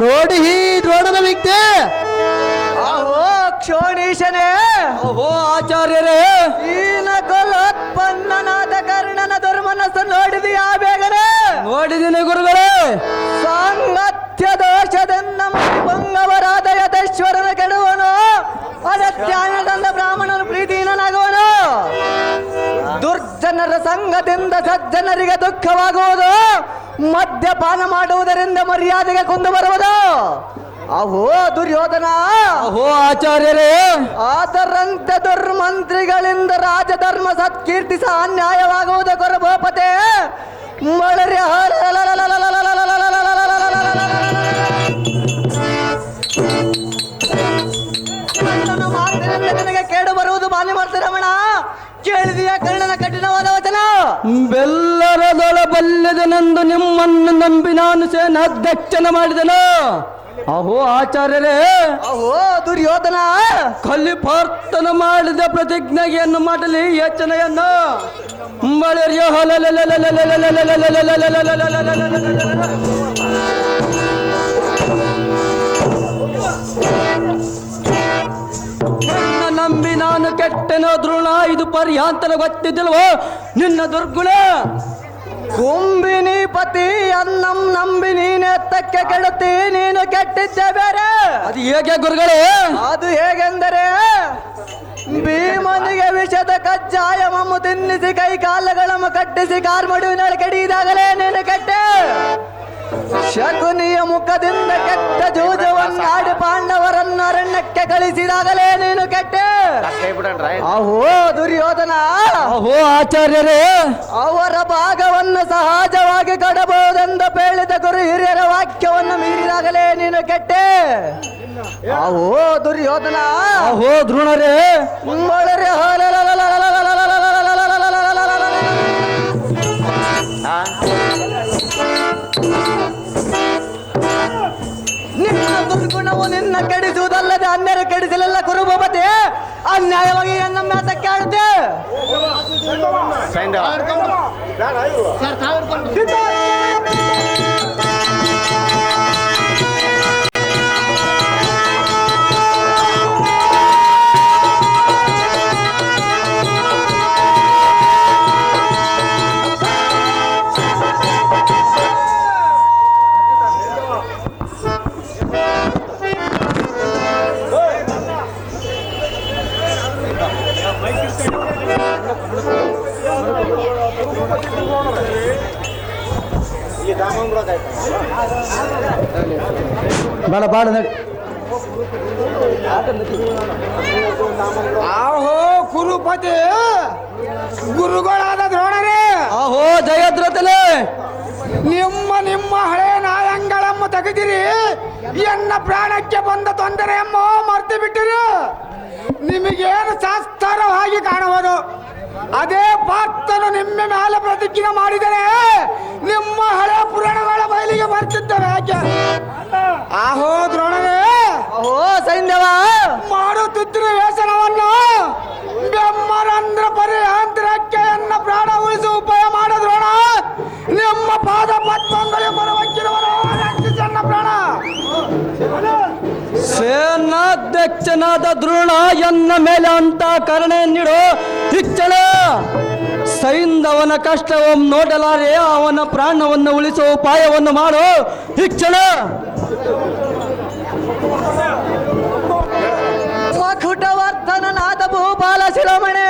[SPEAKER 1] ನೋಡಿ ಈ ದ್ರೋಣನ ವ್ಯಕ್ತಿ. ಅಹೋ ಕ್ಷೋಣೀಶನೇ,
[SPEAKER 5] ಅಹೋ ಆಚಾರ್ಯರೇ,
[SPEAKER 1] ಈನ ಕೊಲೋತ್ಪನ್ನನಾದ ಕರ್ಣನ ದುರ್ಮನಸ್ಸು ನೋಡಿದೆಯಾ ಬೇಗನೆ?
[SPEAKER 5] ನೋಡಿದ್ದೀನಿ ಗುರುಗಳೇ.
[SPEAKER 1] ಸಾಂಗತ್ಯ ದೋಷದಿಂದ ಭಂಗವರಾದ ಯತೇಶ್ವರನ ಕೆಡುವನು, ಅಗತ್ಯಾನದಂದ ಬ್ರಾಹ್ಮಣನು ಪ್ರೀತಿಹೀನನಾಗುವನು. ದುರ್ಜನರ ಸಂಘದಿಂದ ಸಜ್ಜನರಿಗೆ ದುಃಖವಾಗುವುದು. ಮದ್ಯಪಾನ ಮಾಡುವುದರಿಂದ ಮರ್ಯಾದೆಗೆ ಕುಂದು ಬರುವುದು. ಅಹೋ ದುರ್ಯೋಧನ,
[SPEAKER 5] ಅಹೋ ಆಚಾರ್ಯರೇ,
[SPEAKER 1] ಆದರಂತೆ ದುರ್ಮಂತ್ರಿಗಳಿಂದ ರಾಜಧರ್ಮ ಸತ್ಕೀರ್ತಿ ಸಹ ಅನ್ಯಾಯವಾಗುವುದು. ಕೊರಭೋಪತೆ ಮಳರಿ ಮಾತಿನಿಂದ ನಿನಗೆ ಕೇಡು ಬರುವುದು. ಬಾನಿ ಮಾಡ್ತಾರಮಣ, ಕೇಳಿದೆಯ ಕರ್ಣನ ಕಠಿಣವಾದ ವಚನ.
[SPEAKER 5] ಬೆಲ್ಲರದೊಳ ಬಲ್ಲೆದನೆಂದು ನಿಮ್ಮನ್ನು ನಂಬಿ ನಾನು ಸೇನಾಧ್ಯಕ್ಷನ ಮಾಡಿದನು. ಅಹೋ ಆಚಾರ್ಯರೇ,
[SPEAKER 1] ಅಹೋ ದುರ್ಯೋಧನ,
[SPEAKER 5] ಕಲಿಪಾರ್ತನ ಮಾಡಿದ ಪ್ರತಿಜ್ಞೆಯನ್ನು ಮಾಡಲಿ ಯೋಚನೆಯನ್ನು ನಂಬಿ ನಾನು ಕೆಟ್ಟನೋ ದ್ರೋಣ, ಇದು ಪರ್ಯಾಂತನ ಗೊತ್ತಿದ್ದಿಲ್ವೋ ನಿನ್ನ ದುರ್ಗುಣ.
[SPEAKER 1] ಕುಂಬಿನಿ ಪತಿ ಅನ್ನಂ ನಂಬಿ ನೀನೆತ್ತಕ್ಕೆ ಕೆಡುತ್ತಿ, ನೀನು ಕೆಟ್ಟಿದ್ದೆ ಬೇರೆ.
[SPEAKER 5] ಅದು ಹೇಗೆ ಗುರುಗಳೇ?
[SPEAKER 1] ಅದು ಹೇಗೆಂದರೆ ಭೀಮನಿಗೆ ವಿಷದ ಕಜ್ಜಾಯ ಮಮ್ಮು ತಿನ್ನಿಸಿ ಕೈ ಕಾಲಗಳನ್ನು ಕಟ್ಟಿಸಿ ಕಾರ್ಮಡುವಿನಲ್ಲಿ ಕೆಡಿದಾಗಲೇ ನೀನು ಕೆಟ್ಟೆ. ಶಕುನಿಯ ಮುಖದಿಂದ ಕೆಟ್ಟ ಜೂಜವನ್ನಾಡಿ ಪಾಂಡವರನ್ನು ಅರಣ್ಯಕ್ಕೆ ಕಳಿಸಿದಾಗಲೇ ನೀನು ಕೆಟ್ಟೆ. ಅಹೋ ದುರ್ಯೋಧನ,
[SPEAKER 5] ಅಹೋ ಆಚಾರ್ಯರೇ,
[SPEAKER 1] ಅವರ ಭಾಗವನ್ನು ಸಹಜವಾಗಿ ಕೊಡಬಹುದೆಂದು ಹೇಳಿದ ಗುರು ಹಿರಿಯರ ವಾಕ್ಯವನ್ನು ಮೀರಿದಾಗಲೇ ನೀನು ಕೆಟ್ಟೆ. ಅಹೋ ದುರ್ಯೋಧನ,
[SPEAKER 5] ಅಹೋ ದ್ರೋಣರೇ,
[SPEAKER 1] ಮೊಳರೆ ನಿನ್ನ ದುರ್ಗುಣವು ನಿನ್ನ ಕೆಡಿಸುವುದಲ್ಲದೆ ಅನ್ಯರ ಕೆಡಿಸಲಿಲ್ಲ ಕುರುಭೂಪತಿ. ಅನ್ಯಾಯವಾಗಿ ನನ್ನ ಮಾತಕ್ಕೆ ಆಡುತ್ತೆ.
[SPEAKER 5] ಬಾಳ ಬಾಳ ನಡಿ.
[SPEAKER 4] ಆಹೋ ಕುರುಪತಿ, ಗುರುಗಳಾದ ದ್ರೋಣರೇ,
[SPEAKER 5] ಅಹೋ ಜಯದ್ರಥನೇ,
[SPEAKER 4] ನಿಮ್ಮ ಹಳೆ ನಾಯಂಗಳಮ್ಮ ತೆಗೆದಿರಿ, ಎನ್ನ ಪ್ರಾಣಕ್ಕೆ ಬಂದ ತೊಂದರೆಯಮ್ಮ ಮರ್ತು ಬಿಟ್ಟಿರಿ. ನಿಮಗೇನು ಶಾಸ್ತ್ರವಾಗಿ ಕಾಣುವುದು, ಅದೇ ಪಾರ್ಥನು ನಿಮ್ಮ ಮೇಲೆ ಪ್ರತಿಜ್ಞೆ ಮಾಡಿದರೆ ನಿಮ್ಮ ಹಳೆ ಪುರಾಣಗಳ ಬಯಲಿಗೆ ಬರ್ತಿದ್ದೇವೆ. ಯಾಕೆ ಆಹೋ ದ್ರೋಣರೇ,
[SPEAKER 1] ಅಹೋ ಸೈನ್ಯವ,
[SPEAKER 4] ಮಾಡುತ್ತಿದ್ದ ವ್ಯಸನವನ್ನು ಬೆಮ್ಮರಂದ್ರ ಪರಿಹಾಂತರಕ್ಕೆ ಎನ್ನ ಪ್ರಾಣ ಉಳಿಸುವ ಉಪಾಯ ಮಾಡಿದ್ರೋಣ. ನಿಮ್ಮ ಪಾದ ಪದ್ಮಂಗಳಿ ಮರವಕ್ಕಿರುವನು ರಕ್ಷಿಸನ್ನ ಪ್ರಾಣ.
[SPEAKER 5] ಸೇನಾಧ್ಯಕ್ಷನಾದ ದ್ರೋಣ ಎನ್ನ ಮೇಲೆ ಅಂತ ಕರುಣೆಯನ್ನಿಡು ಶಿಕ್ಷಣ. ಸೈಂಧವನ ಕಷ್ಟವನ್ನು ನೋಡಲಾರೆ, ಅವನ ಪ್ರಾಣವನ್ನು ಉಳಿಸುವ ಉಪಾಯವನ್ನು ಮಾಡು ಶಿಕ್ಷಣ.
[SPEAKER 1] ಮಕುಟವರ್ಧನನಾದ ಭೂಪಾಲ ಶಿರೋಮಣಿ,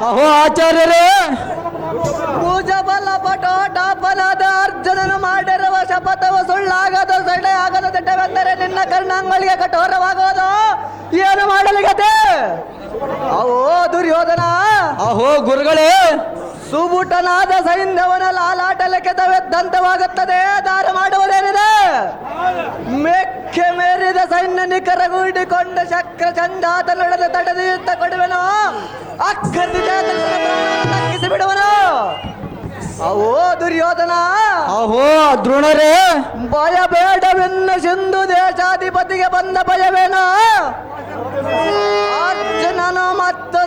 [SPEAKER 5] ಅಹೋ ಆಚಾರ್ಯರೇ,
[SPEAKER 1] ಭುಜಬಲ ಪಟೋಟಾಪನಾದ ಅರ್ಜುನನು ಮಾಡಿರುವ ಶಪಥವು ಸುಳ್ಳಾಗದು, ಸೊಳ್ಳೆ ಆಗದ ದಿಟ್ಟವೆಂದರೆ ನಿನ್ನ ಕರ್ಣಾಂಗಳಿಗೆ ಕಠೋರವಾಗುವುದು. ಏನು ಮಾಡಲಿಗತೆ? ಅವೋ ದುರ್ಯೋಧನ,
[SPEAKER 5] ಅಹೋ ಗುರುಗಳೇ,
[SPEAKER 1] ಸುಬುಟನಾದ ಸೈನ್ಯವನ ಲಾಲಾಟಲಕ್ಕೆ ತವೆದ್ದಂತವಾಗುತ್ತದೆ. ದಾರ ಮಾಡುವುದೇನಿದೆ? ಮೆಕ್ಕೆ ಮೇರಿದ ಸೈನ್ಯ ನಿಖರಗೂಡಿಕೊಂಡ ಶಕ್ರ ಚಂದಾತನೊಡನೆ ತಡೆದಿತ್ತ ಕೊಡುವೆನು, ಅಕ್ಕರ್ದಿ ತಗ್ಗಿಸಿ ಬಿಡುವನು. ಅವೋ ದುರ್ಯೋಧನ,
[SPEAKER 5] ಅಹೋ ದ್ರೋಣರೇ,
[SPEAKER 1] ಭಯ ಬೇಡವೆನ್ನು ಸಿಂಧು ದೇಶಾಧಿಪತಿಗೆ ಬಂದ ಭಯವೇನು? ಅರ್ಜುನನು ಮತ್ತು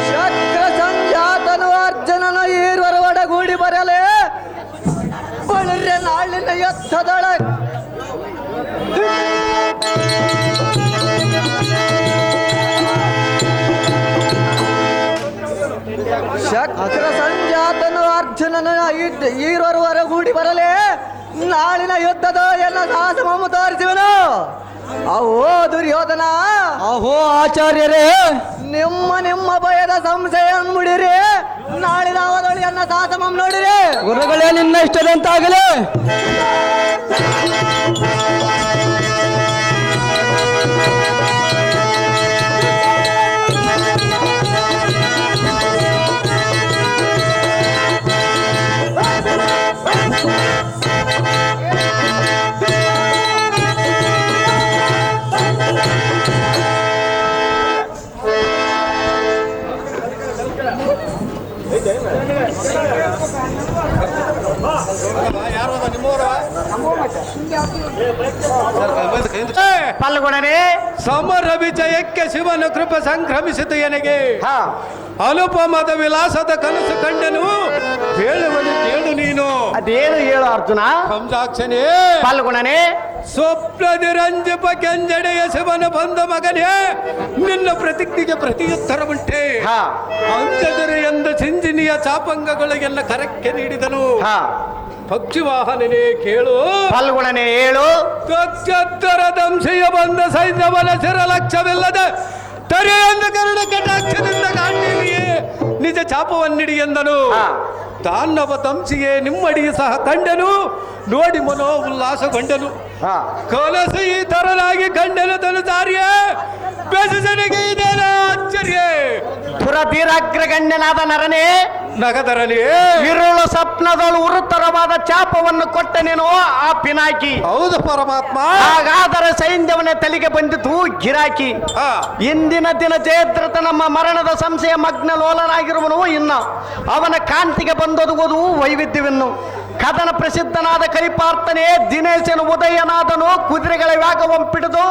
[SPEAKER 1] ಶಕ್ರ ಸಂಜಾತನು ಅರ್ಜುನನು ಈರ್ವರು ಒಡಗೂಡಿ ಬರಲೇ ಬಳಿರೆ ನಾಳಿನ ಯುದ್ಧದೊಳ ಶಕ್ರ ಸಂಜಾತನು ಅರ್ಜುನನ ಈರ್ವರು ಹೊರಗೂಡಿ ಬರಲೇ ನಾಳಿನ ಯುದ್ಧದ ಎಲ್ಲ ಸಾಹಸವನ್ನು ತೋರಿಸುವನು. ಅವೋ ದುರ್ಯೋಧನ,
[SPEAKER 5] ಅಹೋ ಆಚಾರ್ಯರೇ,
[SPEAKER 1] ನಿಮ್ಮ ಭಯದ ಸಂಶಯ ಮುಡಿರಿ, ನಾಳಿನ ಅವದೊಳಿಯನ್ನ ಸಾಹಸಮಂ ನೋಡಿರಿ.
[SPEAKER 5] ಗುರುಗಳೇ, ನಿನ್ನ ಇಷ್ಟದಂತಾಗಲೇ.
[SPEAKER 1] ಪಾಲ್ಗೊಳ್ಳನೆ
[SPEAKER 6] ಸಮರ ವಿಜಯಕ್ಕೆ ಶಿವನ ಕೃಪೆ ಸಂಕ್ರಮಿಸಿತು ಎನಗೆ.
[SPEAKER 1] ಹಾ
[SPEAKER 6] ಅನುಪಮದ ವಿಲಾಸದ ಕನಸು ಕಂಡನು, ಹೇಳುವನು ಕೇಳು ನೀನು.
[SPEAKER 1] ಅದೇನು ಹೇಳು ಅರ್ಜುನ.
[SPEAKER 6] ಕಂಸಾಕ್ಷನೇ
[SPEAKER 1] ಪಾಲ್ಗೊಳ್ಳನೆ
[SPEAKER 6] ಸ್ವಪ್ನದಿ ರಂಜಪ ಕೆಂಜಡೆಯ ಶಿವನ ಬಂದ ಮಗನೇ, ನಿನ್ನ ಪ್ರತಿಜ್ಞೆಗೆ ಪ್ರತಿಯುತ್ತರ ಉಂಟೆ.
[SPEAKER 1] ಹಾ
[SPEAKER 6] ಅಂಜದರೆ ಎಂದ ಸಿಂಜಿನಿಯ ಚಾಪಂಗಗಳಿಗೆಲ್ಲ ಕರಕ್ಕೆ ನೀಡಿದನು.
[SPEAKER 1] ಹಾ
[SPEAKER 6] ಪಕ್ಷಿ ವಾಹನನೇ ಕೇಳು.
[SPEAKER 1] ಪಾಲ್ಗೊಳ್ಳನೆ ಹೇಳು.
[SPEAKER 6] ಕಚ್ಚತ್ತರ ದಂಶೆಯ ಬಂದ ಸೈನ್ಯವನ ಸಿರ ಲಕ್ಷ್ಯವಿಲ್ಲದ ತರೆಯೊಂದು ಕರುಣ ಕಟಾಕ್ಷದಿಂದ ಕಾಣಿಯೇ ನಿಜ ಚಾಪವನ್ನಿಡಿ ಎಂದನು.
[SPEAKER 1] ಹಾ.
[SPEAKER 6] ತಾನ್ನವ ದಂಶಿಗೆ ನಿಮ್ಮಡಿ ಸಹ ಕಂಡನು, ನೋಡಿ ಮನೋ ಉಲ್ಲಾಸಗೊಂಡನು.
[SPEAKER 1] ಹಾ
[SPEAKER 6] ಕನಸು ಈ ತರನಾಗಿ ಕಂಡನು ತನು ದಾರಿಯೇ, ಬೆಸನಿಗೆ ಇದೇನ ಆಶ್ಚರ್ಯ.
[SPEAKER 1] ಪುರಧೀರಾಗ್ರಗಣ್ಯನಾದ ನರನೇ,
[SPEAKER 6] ನಗದರನೇ
[SPEAKER 1] ಇರುಳು ಸ್ವಪ್ನದಳು ಉರುತ್ತರವಾದ ಚಾಪವನ್ನು ಕೊಟ್ಟನೇನೋ ಆ ಪಿನಾಕಿ.
[SPEAKER 6] ಹೌದು ಪರಮಾತ್ಮ.
[SPEAKER 1] ಹಾಗಾದರೆ ಸೈನ್ಯವನ ತಲೆಗೆ ಬಂದಿತು ಗಿರಾಕಿ.
[SPEAKER 6] ಹಾ.
[SPEAKER 1] ಇಂದಿನ ದಿನ ಜಯದ್ರಥ ನಮ್ಮ ಮರಣದ ಸಂಶಯ ಮಗ್ನ ಲೋಲನಾಗಿರುವನು. ಇನ್ನು ಅವನ ಕಾಂತಿಗೆ ಬಂದೊದಗುವುದು ವೈವಿಧ್ಯವನ್ನು. ಕದನ ಪ್ರಸಿದ್ಧನಾದ ಕರಿಪಾರ್ತನೇ ದಿನೇಶನು ಉದಯನಾದನು. ಕುದುರೆಗಳ ವೇಗವಂಪಿಡಿದು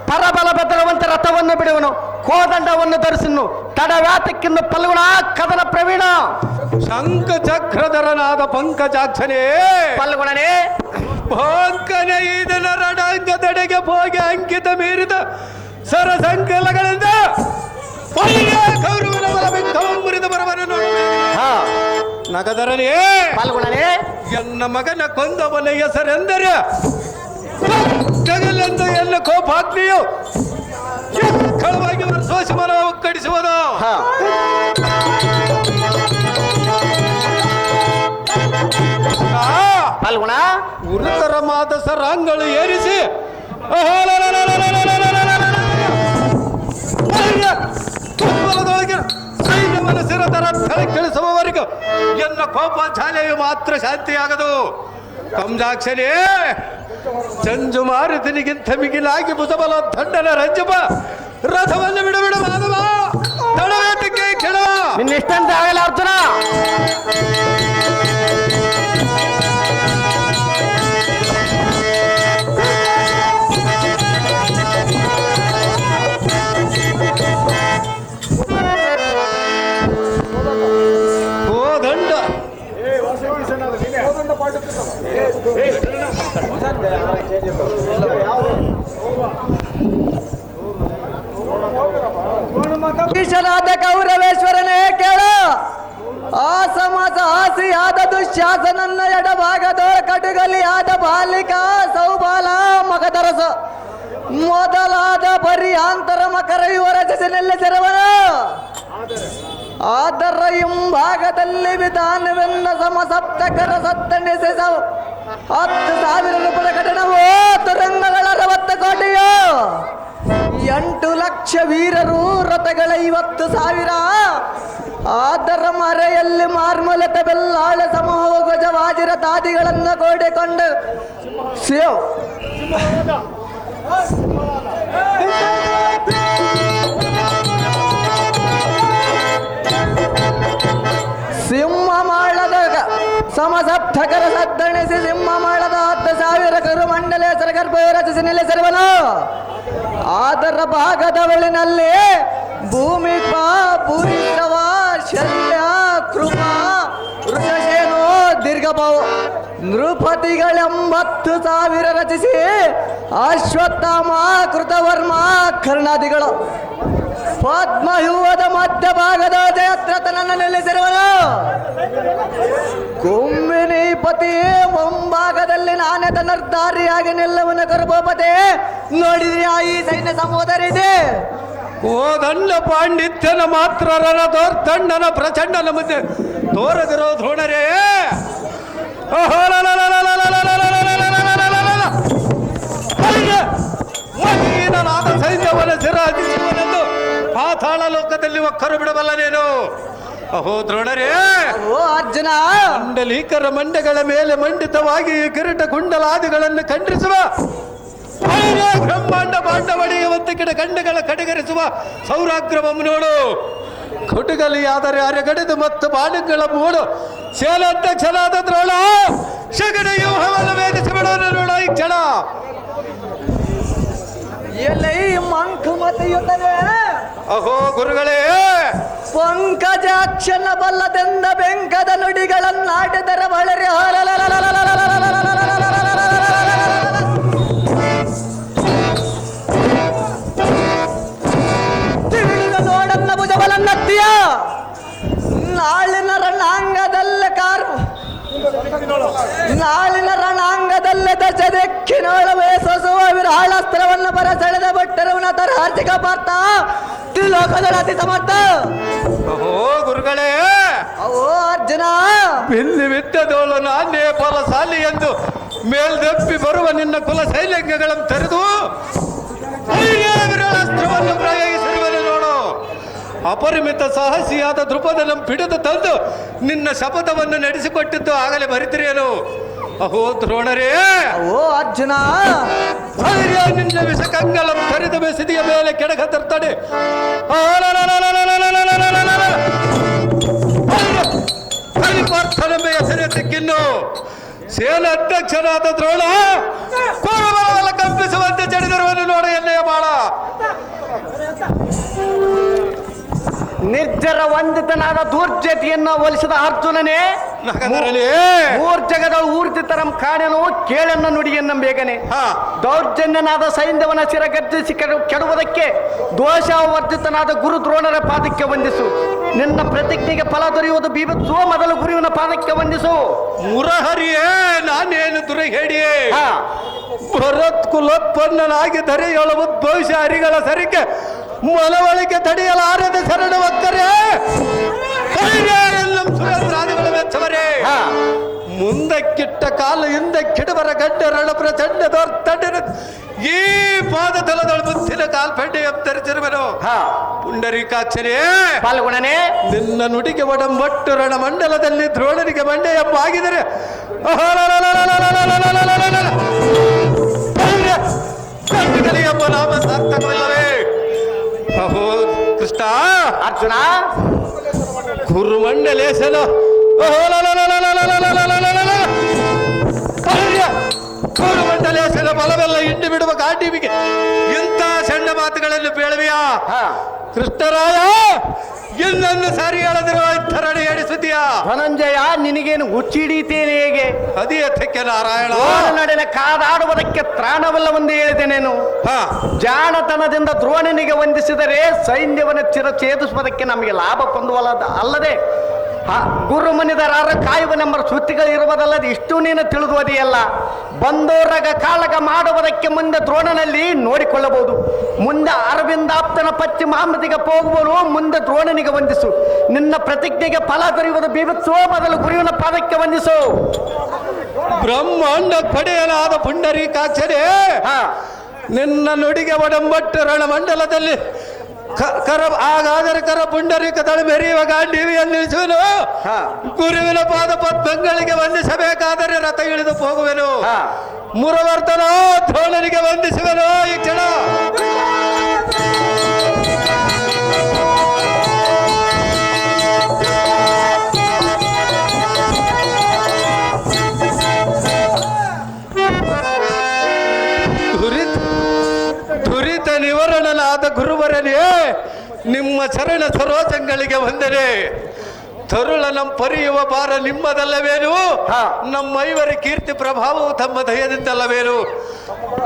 [SPEAKER 1] ಪರಬಲ ಬೆದರುವಂತೆ ರಥವನ್ನು ಬಿಡುವನು. ಕೋದಂಡವನ್ನು ಧರಿಸಿನು ತಡವ್ಯಾತಕ್ಕಿಂದು ಪಲ್ಗುಣ ಕದನ ಪ್ರವೀಣ.
[SPEAKER 6] ಶಂಖ ಚಕ್ರಧರನಾದ ಪಂಕಜಾಕ್ಷನೇ
[SPEAKER 1] ಪಲ್ಗುಣನೇ
[SPEAKER 6] ಪಂಕನ ಈದನ ರಣಾಂಗದೆಡೆಗೆ ಹೋಗಿ ಅಂಕಿತ ಮೀರಿದ ಸರಸಂಕಲಗಳಿಂದ ಕೌರವನ ಬಲ ಬೆಂಕವನ್ನು ಮುರಿದು ಬರವನ ನೋಡುವೆ.
[SPEAKER 1] ಹಾ
[SPEAKER 6] ನಗದರನೇ
[SPEAKER 1] ಪಾಲ್ಗೊಳ್ಳನೆ
[SPEAKER 6] ಎನ್ನ ಮಗನ ಕೊಂದವನ ಹೆಸರೆಂದರೆ ಜಗಲೆಂದು ಎಲ್ಲ ಕೋಪಾಗ್ನಿಯು ಕಳವಾಗಿ ವರ್ಷೋಸಿ ಮನ ಒಕ್ಕಡಿಸುವುದು.
[SPEAKER 1] ಹಾ ಪಾಲ್ಗುಣ
[SPEAKER 6] ಉರುತರ ಮಾದಸ ರಾಂಗಳು ಏರಿಸಿ ಸೈನ್ಯವನ ಸಿರತರ ಕೆಳಿಸುವವರೆಗೂ ಎನ್ನ ಕೋಪ ಚಾಲೆಯು ಮಾತ್ರ ಶಾಂತಿಯಾಗದು. ಕಂಸಾಕ್ಷನೇ ಚಂಜು ಮಾರುತನಿಗಿಂತ ಮಿಗಿಲಾಗಿ ಭುಜಬಲ ದಂಡನ ರಂಜಪ ರಥವನ್ನು ಬಿಡು ಮಾಧವ ತಡವೇತಕ್ಕೆ ಕೆಳ
[SPEAKER 1] ನಿನ್ನೆಷ್ಟಂತ ಆಗಲ್ಲ ಅರ್ಜುನ.
[SPEAKER 6] ಓ ದಂಡ
[SPEAKER 5] ಈಶನಾದ ಕೌರವೇಶ್ವರನೇ ಕೇಳು. ಆಸಮಾಸ ಆಸಿಯಾದ ದುಶ್ಯಾಸನನ್ನ ಎಡಭಾಗದೋ ಕಟುಗಲಿಯಾದ ಬಾಲಿಕಾ ಸೌಬಾಲ ಮಗದರಸ ಮೊದಲಾದ ಪರ್ಯಾಂತರ ಮಕರ ಇವ ರಚಿಸಿನಲ್ಲಿ ಸೆರವನ. ಅದರ ಹಿಂಭಾಗದಲ್ಲಿ ವಿಧಾನವೆನ್ನ ಸಮಸಪ್ತಕರ ಸತ್ತಣಿಸಿ 10,000 ರೂಪಾಯಿ ಕಠಿಣವೋ ತುರಂಗಗಳ 60 ಕೋಟಿಯೋ 8 ಲಕ್ಷ ವೀರರು ರಥಗಳ 50,000. ಅದರ ಮರೆಯಲ್ಲಿ ಮಾರ್ಮಲತೆ ಬೆಲ್ಲಾಳ ಸಮೂಹ ಗಜವಾಜಿರ ತಾದಿಗಳನ್ನು ಕೂಡಿಕೊಂಡು ಶಿವ್ ಸಿಂಹ ಮಾಡದ ಸಮಸಪ್ತಕರ ಸದ್ದಣಿಸಿ ಸಿಂಹ ಮಾಡದ 10,000 ಕರು ಮಂಡಲೇಶ್ವರ ಗರ್ಭ ರಚಿಸಿ ನಿಲ್ಲಿಸಿರುವನು. ಅದರ ಭಾಗದ ಬಳಿನಲ್ಲಿ ಭೂಮಿಪ ಭೂರಿಶ್ರವ ಶಲ್ಯ ಕೃಪ ವೃಷಸೇನೋ ದೀರ್ಘಭಾವ ನೃಪತಿಗಳ 80,000 ರಚಿಸಿ ಅಶ್ವತ್ಥಾಮ ಕೃತವರ್ಮ ಕರ್ಣಾದಿಗಳು ಪದ್ಮವ್ಯೂಹದ ಮಧ್ಯಭಾಗದ ಜಯದ್ರಥನನ್ನು ನಿಲ್ಲಿಸಿರುವನು. ಕುಂಬಿನಿಪತಿ ಮುಂಭಾಗದಲ್ಲಿ ನಾನೇ ಧನುರ್ಧಾರಿಯಾಗಿ ನಿಲ್ಲವನ ಗರ್ಭೋಪತೆ ನೋಡಿದ್ಯಾ ಈ ಸೈನ್ಯ ಸಮೂಹದರಿದೆ.
[SPEAKER 6] ಓ ದಂಡ ಪಾಂಡಿತ್ಯನ ಮಾತ್ರ ರಣದೋರ್ದಂಡನ ಪ್ರಚಂಡನ ಮುಂದೆ ತೋರದಿರೋ ದ್ರೋಣರೇ. ಮಹೀನನಾದ ಸೈನ್ಯವನ ಸಿರಾಜಿಸುವನೆಂದು ಪಾತಾಳ ಲೋಕದಲ್ಲಿ ಒಕ್ಕರು ಬಿಡಬಲ್ಲನೇನು. ಅಹೋ ದ್ರೋಣರೇ,
[SPEAKER 5] ಓ ಅರ್ಜುನ,
[SPEAKER 6] ಮಂಡಲೀಕರ ಮಂಡಗಳ ಮೇಲೆ ಮಂಡಿತವಾಗಿ ಕಿರೀಟ ಕುಂಡಲಾದಿಗಳನ್ನು ಖಂಡಿಸುವ ಬ್ರಹ್ಮಾಂಡ ಬಾಂಡವಡಿಯುವಂತೆ ಕಿಡ ಖಂಡಗಳ ಕಡೆಗರಿಸುವ ಸೌರಾಗ್ರಮಂ ನೋಡು. ಕೊಟುಗಲಿಯಾದರೆ ಅರೆಗಡಿದು ಮತ್ತು ಬಾಣಗಳ ಮೂಡು ಸೇನಾಧ್ಯಕ್ಷನಾದ ದ್ರೋಣ ಶಗಡ ವ್ಯೂಹವನ್ನು ವೇದಿಸಿ ಬಿಡೋಣ ನೋಡ ಈ ಕ್ಷಣ.
[SPEAKER 5] ಎಲ್ಲಿ ಮಂಕು ಮತೆಯುತ್ತದೆ
[SPEAKER 6] ಅಹೋ ಗುರುಗಳೇ,
[SPEAKER 5] ಪಂಕಜಾಕ್ಷನ ಬಲ್ಲದೆಂದ ಬೆಂಕದ ನುಡಿಗಳನ್ನಾಡಿದರ ಬಳರಿ ತಿಳಿದ ನೋಡನ್ನ ಭುಜಬಲನ್ನತ್ತಿಯ ನಾಳಿನ ರಣಾಂಗದಲ್ಲೇ ದಶದೆಕ್ಕಿನೊಳವೇ ಸೊಸುವ ವಿರಾಳಾಸ್ತ್ರವನ್ನು ಬರಸೆಳೆದ ಭಟ್ಟರವನ ತರ ಆರ್ಥಿಕ ಪಾರ್ಥ ತ್ರಿಲೋಕದಳ ಅತಿ ಸಮರ್ಥ.
[SPEAKER 6] ಅಹೋ ಗುರುಗಳೇ,
[SPEAKER 5] ಅವೋ ಅರ್ಜುನ,
[SPEAKER 6] ಬಿಲ್ಲಿ ಬಿದ್ದದೋಳು ನಾನೇ ಬಲಶಾಲಿ ಎಂದು ಮೇಲ್ದಪ್ಪಿ ಬರುವ ನಿನ್ನ ಕುಲ ಶೈಲಂಗಗಳನ್ನು ತೆರೆದು ವಿರಾಳಾಸ್ತ್ರವನ್ನು ಪ್ರಯೋಗಿಸಿರುವನು ನೋಡು. ಅಪರಿಮಿತ ಸಾಹಸಿಯಾದ ದೃಪದನ್ನು ಹಿಡಿದು ತಂದು ನಿನ್ನ ಶಪಥವನ್ನು ನಡೆಸಿಕೊಟ್ಟಿದ್ದು ಆಗಲೇ ಬರಿತಿರೇನು? ಅಹೋ ದ್ರೋಣರೇ,
[SPEAKER 5] ಅವೋ ಅರ್ಜುನ,
[SPEAKER 6] ನಿನ್ನ ವಿಷಕಂಗಲಂ ಕರಿದ ಬೆಸದಿಯ ಮೇಲೆ ಕೆಡಕ ತರ್ತಾನೆ. ಪಾರ್ಥನೆಂಬ ಹೆಸರೆತ್ತಿಕ್ಕಿನ್ನು ಸೇನಾಧ್ಯಕ್ಷನಾದ ದ್ರೋಣ ಕೋರಬಲವಲ್ಲ ಕಂಪಿಸುವಂತೆ ಜಡಿದಿರುವನು ನೋಡ ಎನ್ನೆಯ ಬಾಳ.
[SPEAKER 1] ನಿರ್ಜರ ವಂದಿತನಾದ ದುರ್ಜಟಿಯನ್ನ ಒಲಿಸಿದ ಅರ್ಜುನನೇ, ಊರ್ಜಗದ ಊರ್ಜಿತರಂ ಕಾಣೆನು ಕೇಳನ್ನ ನುಡಿಯನ್ನ ಬೇಗನೆ. ದೌರ್ಜನ್ಯನಾದ ಸೈಂಧವನ ಶಿರ ಗರ್ಜಿಸಿ ಕೆಡುವುದಕ್ಕೆ ದೋಷವರ್ಜಿತನಾದ ಗುರು ದ್ರೋಣರ ಪಾದಕ್ಕೆ ವಂದಿಸು. ನಿನ್ನ ಪ್ರತಿಜ್ಞೆಗೆ ಫಲ ದೊರೆಯುವುದು ಬೀಭತ್ಸುವ ಮೊದಲು ಗುರುವಿನ ಪಾದಕ್ಕೆ ವಂದಿಸು.
[SPEAKER 6] ಮುರಹರಿಯೇ, ನಾನೇನು ದುರ ಹೇಳಿಯೇ ಭರತ್ ಕುಲೋತ್ಪನ್ನನಾಗಿ ಧರೆಯೊಳ ಉದ್ಭವಿಸಿ ಹರಿಗಳ ಸರಿಗೆ ಮನವಳಿಕೆ ತಡೆಯಲಾರದೆ ಶರಣವಕ್ಕರೇ ಸುರೇಂದ್ರಾದಿಗಳ ಮೆಚ್ಚವರೇ. ಮುಂದಕ್ಕಿಟ್ಟ ಕಾಲ ಹಿಂದಕ್ಕಿಡುವರ ಗಡ್ಡ ರಣ ಪ್ರಚಂಡ ದೊರ್ತಂಡ ಈ ಪಾದತಲದೊಳ ಮುತ್ತಿನ ಕಾಲ್ಪಂಡೆ ಎತ್ತರಿಸಿರುವನು. ಪುಂಡರೀಕಾಕ್ಷರೇ,
[SPEAKER 1] ಪಾಲ್ಗುಣನೇ,
[SPEAKER 6] ನಿನ್ನ ನುಡಿಗೆ ಒಡಂಬಟ್ಟು ರಣ ಮಂಡಲದಲ್ಲಿ ದ್ರೋಣನಿಗೆ ಮಂಡೆ ಎಂಬಾಗಿದರೆ ಎಂಬ ನಾಮ ಸಾರ್ಥಕವಿಲ್ಲವೇ? ಅಹೋ ಕೃಷ್ಣ,
[SPEAKER 1] ಅರ್ಜುನ,
[SPEAKER 6] ಕುರುಮಂಡಲೇಶನ ಕುರುಮಂಡಲೇಶನ ಬಲವೆಲ್ಲ ಇಂಡು ಬಿಡುವ ಗಾಂಡಿವಿಗೆ ಇಂಥ ಸಣ್ಣ ಮಾತುಗಳನ್ನು ಬೇಳವೆಯಾ? ಕೃಷ್ಣರಾಯ, ಇನ್ನೊಂದು ಸಾರಿ ಹೇಳದಿರುವ ಥರಣಿ ಎಡಿಸುತ್ತೀಯಾ?
[SPEAKER 1] ಧನಂಜಯ, ನಿನಗೇನು ಹುಚ್ಚಿಡೀತೇನೆ ಹೇಗೆ?
[SPEAKER 6] ಅದಿಯಥಕ್ಕೆ ನಾರಾಯಣ,
[SPEAKER 1] ನಡಿನ ಕಾದಾಡುವುದಕ್ಕೆ ತ್ರಾಣವಲ್ಲವೆಂದು ಹೇಳಿದೆನೇನು? ಜಾಣತನದಿಂದ ದ್ರೋಣನಿಗೆ ವಂದಿಸಿದರೆ ಸೈನ್ಯವನ್ನು ಚಿರಛೇದಿಸುವುದಕ್ಕೆ ನಮಗೆ ಲಾಭ ಹೊಂದುವಲ್ಲ ಅಲ್ಲದೆ ಗುರು ಮನಿದರಾರ ಕಾಯುವನೆಂಬ ಸುದ್ದಿಗಳು ಇರುವುದಲ್ಲದೆ ಇಷ್ಟು ನೀನು ತಿಳಿದುವುದೆಯಲ್ಲ. ಬಂದೋರಗ ಕಾಳಗ ಮಾಡುವುದಕ್ಕೆ ಮುಂದೆ ದ್ರೋಣನಲ್ಲಿ ನೋಡಿಕೊಳ್ಳಬಹುದು. ಮುಂದೆ ಅರವಿಂದಾಪ್ತನ ಪಶ್ಚಿಮ ಮಹಮ್ಮದಿಗೆ ಹೋಗುವನು, ಮುಂದೆ ದ್ರೋಣನಿಗೆ ವಂದಿಸು. ನಿನ್ನ ಪ್ರತಿಜ್ಞೆಗೆ ಫಲ ದೊರೆಯುವುದು ಬೀಭತ್ಸು ಮೊದಲು ಗುರುವಿನ ಪಾದಕ್ಕೆ ವಂದಿಸು.
[SPEAKER 6] ಬ್ರಹ್ಮಾಂಡ ಪಡೆಯಲಾದ ಪುಂಡರೀಕಾಕ್ಷರೇ, ನಿನ್ನ ನುಡಿಗೆ ಒಡಂಬಟ್ಟು ರಣ ಮಂಡಲದಲ್ಲಿ ಹಾಗಾದರೆ ಕರ ಪುಂಡರೀಕ ತಳ ಮೆರೆಯುವ ಗಾಂಡೀವಿಯನ್ನು ನಿಲ್ಲಿಸುವೆನು. ಗುರುವಿನ ಪಾದ ಪದ್ಮಗಳಿಗೆ ವಂದಿಸಬೇಕಾದರೆ ರಥ ಇಳಿದು ಹೋಗುವೆನು. ಮುರವರ್ತನ ದ್ರೋಣನಿಗೆ ವಂದಿಸುವೆನು ಈ ಕ್ಷಣ. ದುರಿತ ನಿವರಣನಾದ ಗುರುವರನೇ, ನಿಮ್ಮ ಚರಣ ಸರೋಜಂಗಳಿಗೆ ವಂದನೆ. ತರುಳನ ಪರಿಯುವ ಭಾರ ನಿಮ್ಮದಲ್ಲವೇನು? ನಮ್ಮೈವರ ಕೀರ್ತಿ ಪ್ರಭಾವವು ತಮ್ಮ ದಯದಿಂದಲ್ಲವೇನು?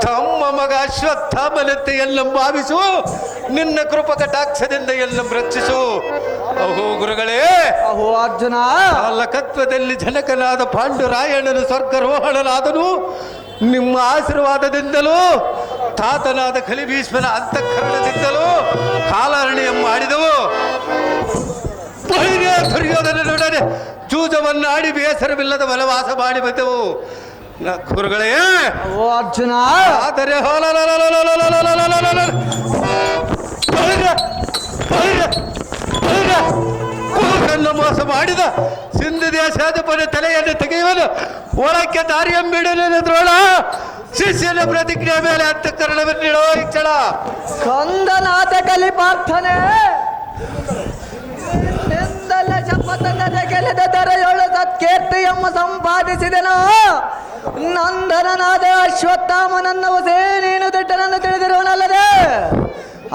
[SPEAKER 6] ತಮ್ಮ ಮಗ ಅಶ್ವತ್ಥಾಮನಂತೆ ಎಲ್ಲ ಭಾವಿಸು, ನಿನ್ನ ಕೃಪ ಕಟಾಕ್ಷದಿಂದ ಎಲ್ಲ ರಕ್ಷಿಸು. ಅಹೋ ಗುರುಗಳೇ,
[SPEAKER 5] ಅಹೋ ಅರ್ಜುನ,
[SPEAKER 6] ಕಾಲಕತ್ವದಲ್ಲಿ ಜನಕನಾದ ಪಾಂಡುರಾಯಣನು ಸ್ವರ್ಗರೋಹಣನಾದನು ನಿಮ್ಮ ಆಶೀರ್ವಾದದಿಂದಲೂ, ತಾತನಾದ ಕಲಿಭೀಷ್ಮನ ಅಂತಃಕರಣದಿಂದಲೂ ಕಾಲಹರಣಿ ಮಾಡಿದವು. ದುರ್ಯೋಧನನೊಡನೆ ಜೂಜವನ್ನು ಆಡಿ ಬೇಸರವಿಲ್ಲದ ವನವಾಸ ಮಾಡಿ ಬಂದೆವು. ಗುರುಗಳೇ,
[SPEAKER 5] ಓ ಅರ್ಜುನ,
[SPEAKER 6] ಆದರೆ ಮೋಸ ಮಾಡಿದ ಸಿಂಧು ದೇಶಾಧಿಪತಿ ತಲೆಯನ್ನು ತೆಗೆಯುವನು ಒಳಕ್ಕೆ ದಾರಿಯಂಬಿಡನೇನು ದ್ರೋಣ. ಶಿಷ್ಯನ ಪ್ರತಿಜ್ಞೆ ಮೇಲೆ ಅಂತಃಕರಣವನ್ನಿಡೋ ಇಚ್ಚಳ.
[SPEAKER 5] ಕಂದನಾಥ ಕಲಿಪಾರ್ಥನೆ, ನಿಂದಲ ಶಪಥದ ಗೆಲೆದ ದರೆಯೊಳು ಸತ ಕೀರ್ತಿಯಮ್ಮ ಸಂಪಾದಿಸಿದೆನೋ ನಂದನನಾದ ಅಶ್ವತ್ಥಾಮನನ್ನ ಹೊಸೇ ನೀನು ದಿಟ್ಟನನ್ನು ತಿಳಿದಿರುವನಲ್ಲದೆ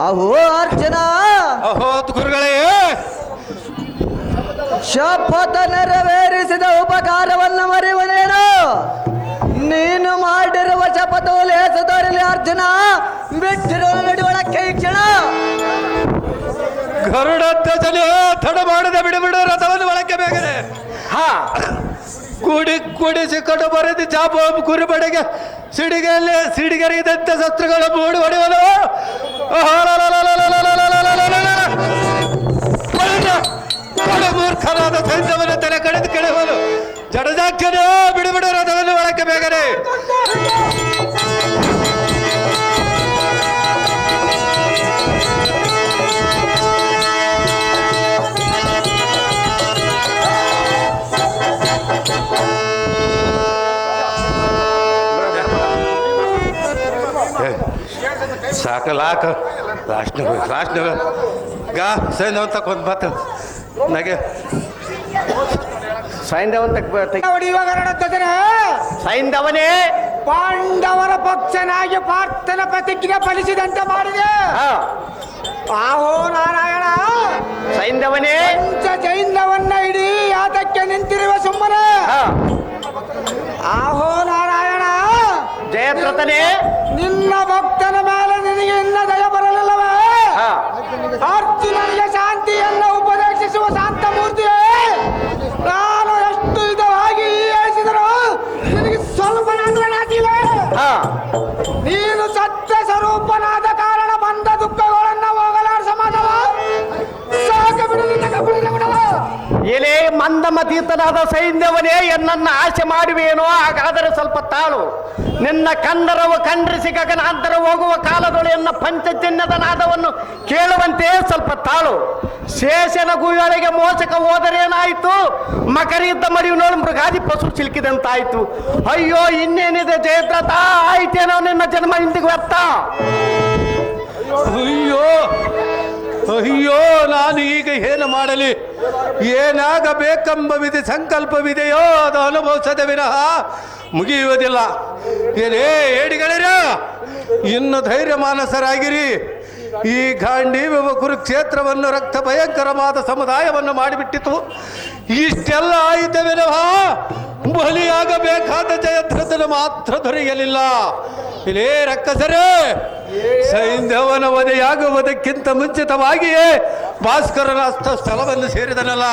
[SPEAKER 5] ಅಹೋ ಅರ್ಜುನ.
[SPEAKER 6] ಅಹೋ ಗುರುಗಳೇ,
[SPEAKER 5] ಶಪಥ ನೆರವೇರಿಸಿದ ಉಪಕಾರವನ್ನು ಮರೆಯುವನೇನು? ನೀನು ಮಾಡಿರುವ ಶಪಥವು ಲೇಸದೋರಿಲಿ ಅರ್ಜುನ, ಬಿಟ್ಟಿರುವ ನಡುವಣಕ್ಕೆ ಈ ಕ್ಷಣ.
[SPEAKER 6] ಗರುಡಧ್ವಜನೇ, ತಡ ಮಾಡದೆ ಬಿಡು ರಥವನ್ನು ಒಳಕ್ಕೆ ಬೇಗನೆ.
[SPEAKER 1] ಹಾ,
[SPEAKER 6] ಕೂಡಿಸಿಕೊಂಡು ಬರೆದು ಚಾಪು ಗುರುಬಡೆಗೆ ಸಿಡಿಗರಿದಂತೆ ಶಸ್ತ್ರಗಳು ಮೂಡಿ ಹೊಡೆಯುವನು. ಮೂರ್ಖನಾದ ಸೈನ್ಯವನ್ನು ತಲೆ ಕಳೆದು ಕೆಳೆಯುವನು. ಜಡಜಾಕ್ಷನೇ, ಬಿಡು ರಥವನ್ನು ಒಳಕ್ಕೆ ಬೇಗನೆ. ಸಾಕಲಾಕ ಲಾಸ್ಟ್ ಗಾ ಸೈನ್ಯವಂತ ಕೊಂದು ಮಾತು ನಗೆ
[SPEAKER 1] ಸೈಂಧವಂತ ಸೈಂಧವನೇ
[SPEAKER 7] ಪಾಂಡವರ ಪಕ್ಷನಾಗಿ ಪಾರ್ಥನ ಪ್ರತಿಜ್ಞೆ ಫಲಿಸಿದಂತೆ ಮಾಡಿದೆ. ಆಹೋ ನಾರಾಯಣ,
[SPEAKER 1] ಸೈಂಧವನೇ
[SPEAKER 7] ಜೈಂದವನ್ನ ಇಡೀ ಯಾತಕ್ಕೆ ನಿಂತಿರುವ ಸುಮ್ಮನೆ. ಆಹೋ ನಾರಾಯಣ,
[SPEAKER 1] ಜಯದ್ರಥನೇ,
[SPEAKER 7] ನಿನ್ನ ಭಕ್ತನ ಮೇಲೆ ನಿನಗೆ ಇನ್ನ ದಯ ಬರಲಿಲ್ಲವೇ? ಅರ್ಜುನನಿಗೆ ಶಾಂತಿಯನ್ನು ಉಪದೇಶಿಸುವ ಶಾಂತ ಮೂರ್ತಿಯೇ, ನಾನು ಎಷ್ಟು ವಿಧವಾಗಿ ಹೇಳಿಸಿದರು ನಿನಗೆ ಸ್ವಲ್ಪ ನಾಚಿಲ್ಲ. ನೀನು ಸತ್ಯ ಸ್ವರೂಪನಾದ ಕಾರಣ ಬಂದ ದುಃಖಗಳನ್ನು ಹೋಗಲಾರ ಸಮಾಧವ ಸಾಕ ಬಿಡು, ಬಿಡವ.
[SPEAKER 1] ಎಲೆ ಮಂದಮತೀತನಾದ ಸೈನ್ಯವನೇ, ಎನ್ನನ್ನು ಆಸೆ ಮಾಡುವೇನೋ? ಹಾಗಾದರೆ ಸ್ವಲ್ಪ ತಾಳು. ನಿನ್ನ ಕಂದರವು ಖಂಡ್ರಿಸಿ ಗಗನಾಂತರ ಹೋಗುವ ಕಾಲದೊಳೆ ಎನ್ನ ಪಂಚಚಿನ್ನದ ನಾದವನ್ನು ಕೇಳುವಂತೆ ಸ್ವಲ್ಪ ತಾಳು. ಶೇಷನ ಗುಯ್ಯೊಳಗೆ ಮೋಸಕ ಹೋದರೇನಾಯಿತು? ಮಕರಿದ್ದ ಮಡಿಯು ನೋಡು ಮೃಗಾದಿ ಪಶು ಸಿಲುಕಿದಂತಾಯಿತು. ಅಯ್ಯೋ, ಇನ್ನೇನಿದೆ ಜಯದ್ರಥ, ಆಯ್ತೇನೋ ನಿನ್ನ ಜನ್ಮ ಇಂದಿಗೆ ವ್ಯರ್ಥ.
[SPEAKER 6] ಅಯ್ಯೋ, ನಾನು ಈಗ ಏನು ಮಾಡಲಿ? ಏನಾಗಬೇಕೆಂಬ ಸಂಕಲ್ಪವಿದೆಯೋ ಅದು ಅನುಭವಿಸದೆ ವಿನಃ ಮುಗಿಯುವುದಿಲ್ಲ. ಏನೇ ಏಡಿಗಳಿರ, ಇನ್ನು ಧೈರ್ಯ ಮಾನಸರಾಗಿರಿ. ಈ ಗಾಂಡೀವ ಕುರುಕ್ಷೇತ್ರವನ್ನು ರಕ್ತ ಭಯಂಕರವಾದ ಸಮುದಾಯವನ್ನು ಮಾಡಿಬಿಟ್ಟಿತು. ಇಷ್ಟೆಲ್ಲ ಆಯಿತ ವಿನಃ ಬಲಿಯಾಗಬೇಕಾದ ಜಯದ್ರಥನ ಮಾತ್ರ ದೊರೆಯಲಿಲ್ಲ. ಇಲ್ಲೇ ರಕ್ಕಸರೇ, ಸೈಂಧವನ ವಧೆಯಾಗುವುದಕ್ಕಿಂತ ಮುಂಚಿತವಾಗಿಯೇ ಭಾಸ್ಕರನ ಸ್ಥಳವನ್ನು ಸೇರಿದನಲ್ಲ.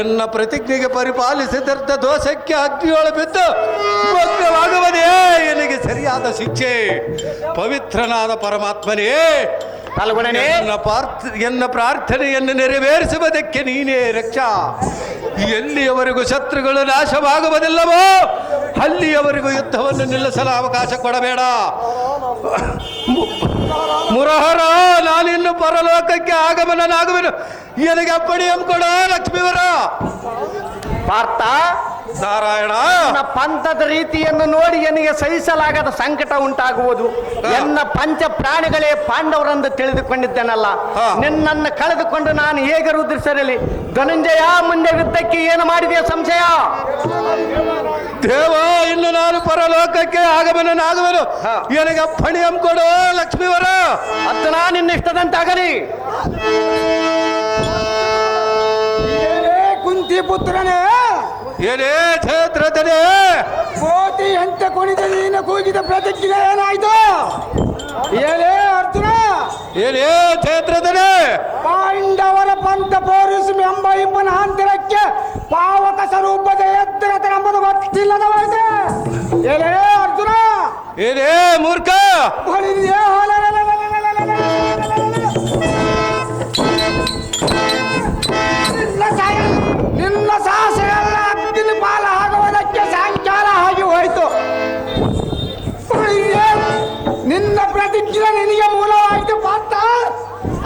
[SPEAKER 6] ಎನ್ನ ಪ್ರತಿಜ್ಞೆಗೆ ಪರಿಪಾಲಿಸಿದ ದೋಷಕ್ಕೆ ಅಗ್ನಿಯೊಳ ಬಿದ್ದು ಭಗ್ನವಾಗುವುದೇ ಎನಗೆ ಸರಿಯಾದ ಶಿಕ್ಷೆ. ಪವಿತ್ರನಾದ ಪರಮಾತ್ಮನೇ, ಎನ್ನ ಪ್ರಾರ್ಥನೆಯನ್ನು ನೆರವೇರಿಸುವುದಕ್ಕೆ ನೀನೇ ರಕ್ಷಾ. ಎಲ್ಲಿಯವರೆಗೂ ಶತ್ರುಗಳು ನಾಶವಾಗುವುದಿಲ್ಲವೋ ಅಲ್ಲಿಯವರೆಗೂ ಯುದ್ಧವನ್ನು ನಿಲ್ಲಿಸಲು ಅವಕಾಶ ಕೊಡಬೇಡ. ಮುರಹರ, ನಾನಿನ್ನು ಪರಲೋಕಕ್ಕೆ ಆಗಮನನಾಗುವೆನು. ನನಗೆ ಅಪ್ಪಣೆ ಕೊಡ ಲಕ್ಷ್ಮೀವರ.
[SPEAKER 1] ಪಾರ್ಥ,
[SPEAKER 6] ನಾರಾಯಣ,
[SPEAKER 1] ಪಂಥದ ರೀತಿಯನ್ನು ನೋಡಿ ನನಗೆ ಸಹಿಸಲಾಗದ ಸಂಕಟ ಉಂಟಾಗುವುದು. ಎನ್ನ ಪಂಚ ಪ್ರಾಣಿಗಳೇ ಪಾಂಡವರೆಂದು ತಿಳಿದುಕೊಂಡಿದ್ದೇನಲ್ಲ. ನಿನ್ನನ್ನು ಕಳೆದುಕೊಂಡು ನಾನು ಹೇಗೆ ರುದ್ರಿಸಲಿ? ಧನಂಜಯ, ಮುಂದೆ ಯುದ್ಧಕ್ಕೆ ಏನು ಮಾಡಿದೆಯಾ ಸಂಶಯ?
[SPEAKER 6] ದೇವ, ಇನ್ನು ನಾನು ಪರಲೋಕಕ್ಕೆ ಆಗಮನನಾಗುವೆನು. ನನಗೆ ಅಪ್ಪಣೆ ಕೊಡು ಲಕ್ಷ್ಮೀವರ.
[SPEAKER 1] ಅದು ನಾನು ನಿನ್ನಿಷ್ಟದಂತಾಗಲಿ.
[SPEAKER 7] ಕುಂತಿ ಪುತ್ರನೇ,
[SPEAKER 6] ಏನೇ ಛೇತ್ರತನೇ,
[SPEAKER 7] ಕೋತಿ ಎಂತ ಕುಣಿದ ನೀನು ಕೂಗಿದ ಪ್ರತಿಜ್ಞೆ ಏನಾಯ್ತು? ಏನೇ ಅರ್ಜುನ,
[SPEAKER 6] ಏನೇ ಛೇತ್ರತನೇ,
[SPEAKER 7] ಪಾಂಡವರ ಪಂಥ ಪೌರುಷಂ ಎಂಬ ಇಬ್ಬನ ಅಂತರಕ್ಕೆ ಪಾವಕ ಸ್ವರೂಪದ ಎತ್ತರತನೆಂಬುದು ಗೊತ್ತಿಲ್ಲದವಾಯಿತೆ. ಏನೇ ಅರ್ಜುನ,
[SPEAKER 6] ಏನೇ ಮೂರ್ಖ,
[SPEAKER 7] ನಿನ್ನ ಸಾಹಸಗಳ ಅಗ್ನಿ ಪಾಲ ಆಗುವುದಕ್ಕೆ ಸಾಯಂಕಾಲ ಆಗಿ ಹೋಯಿತು. ನಿನ್ನ ಪ್ರತಿಜ್ಞೆ ನಿನಗೆ ಮೂಲವಾಯಿತು ಪಾತ್ರ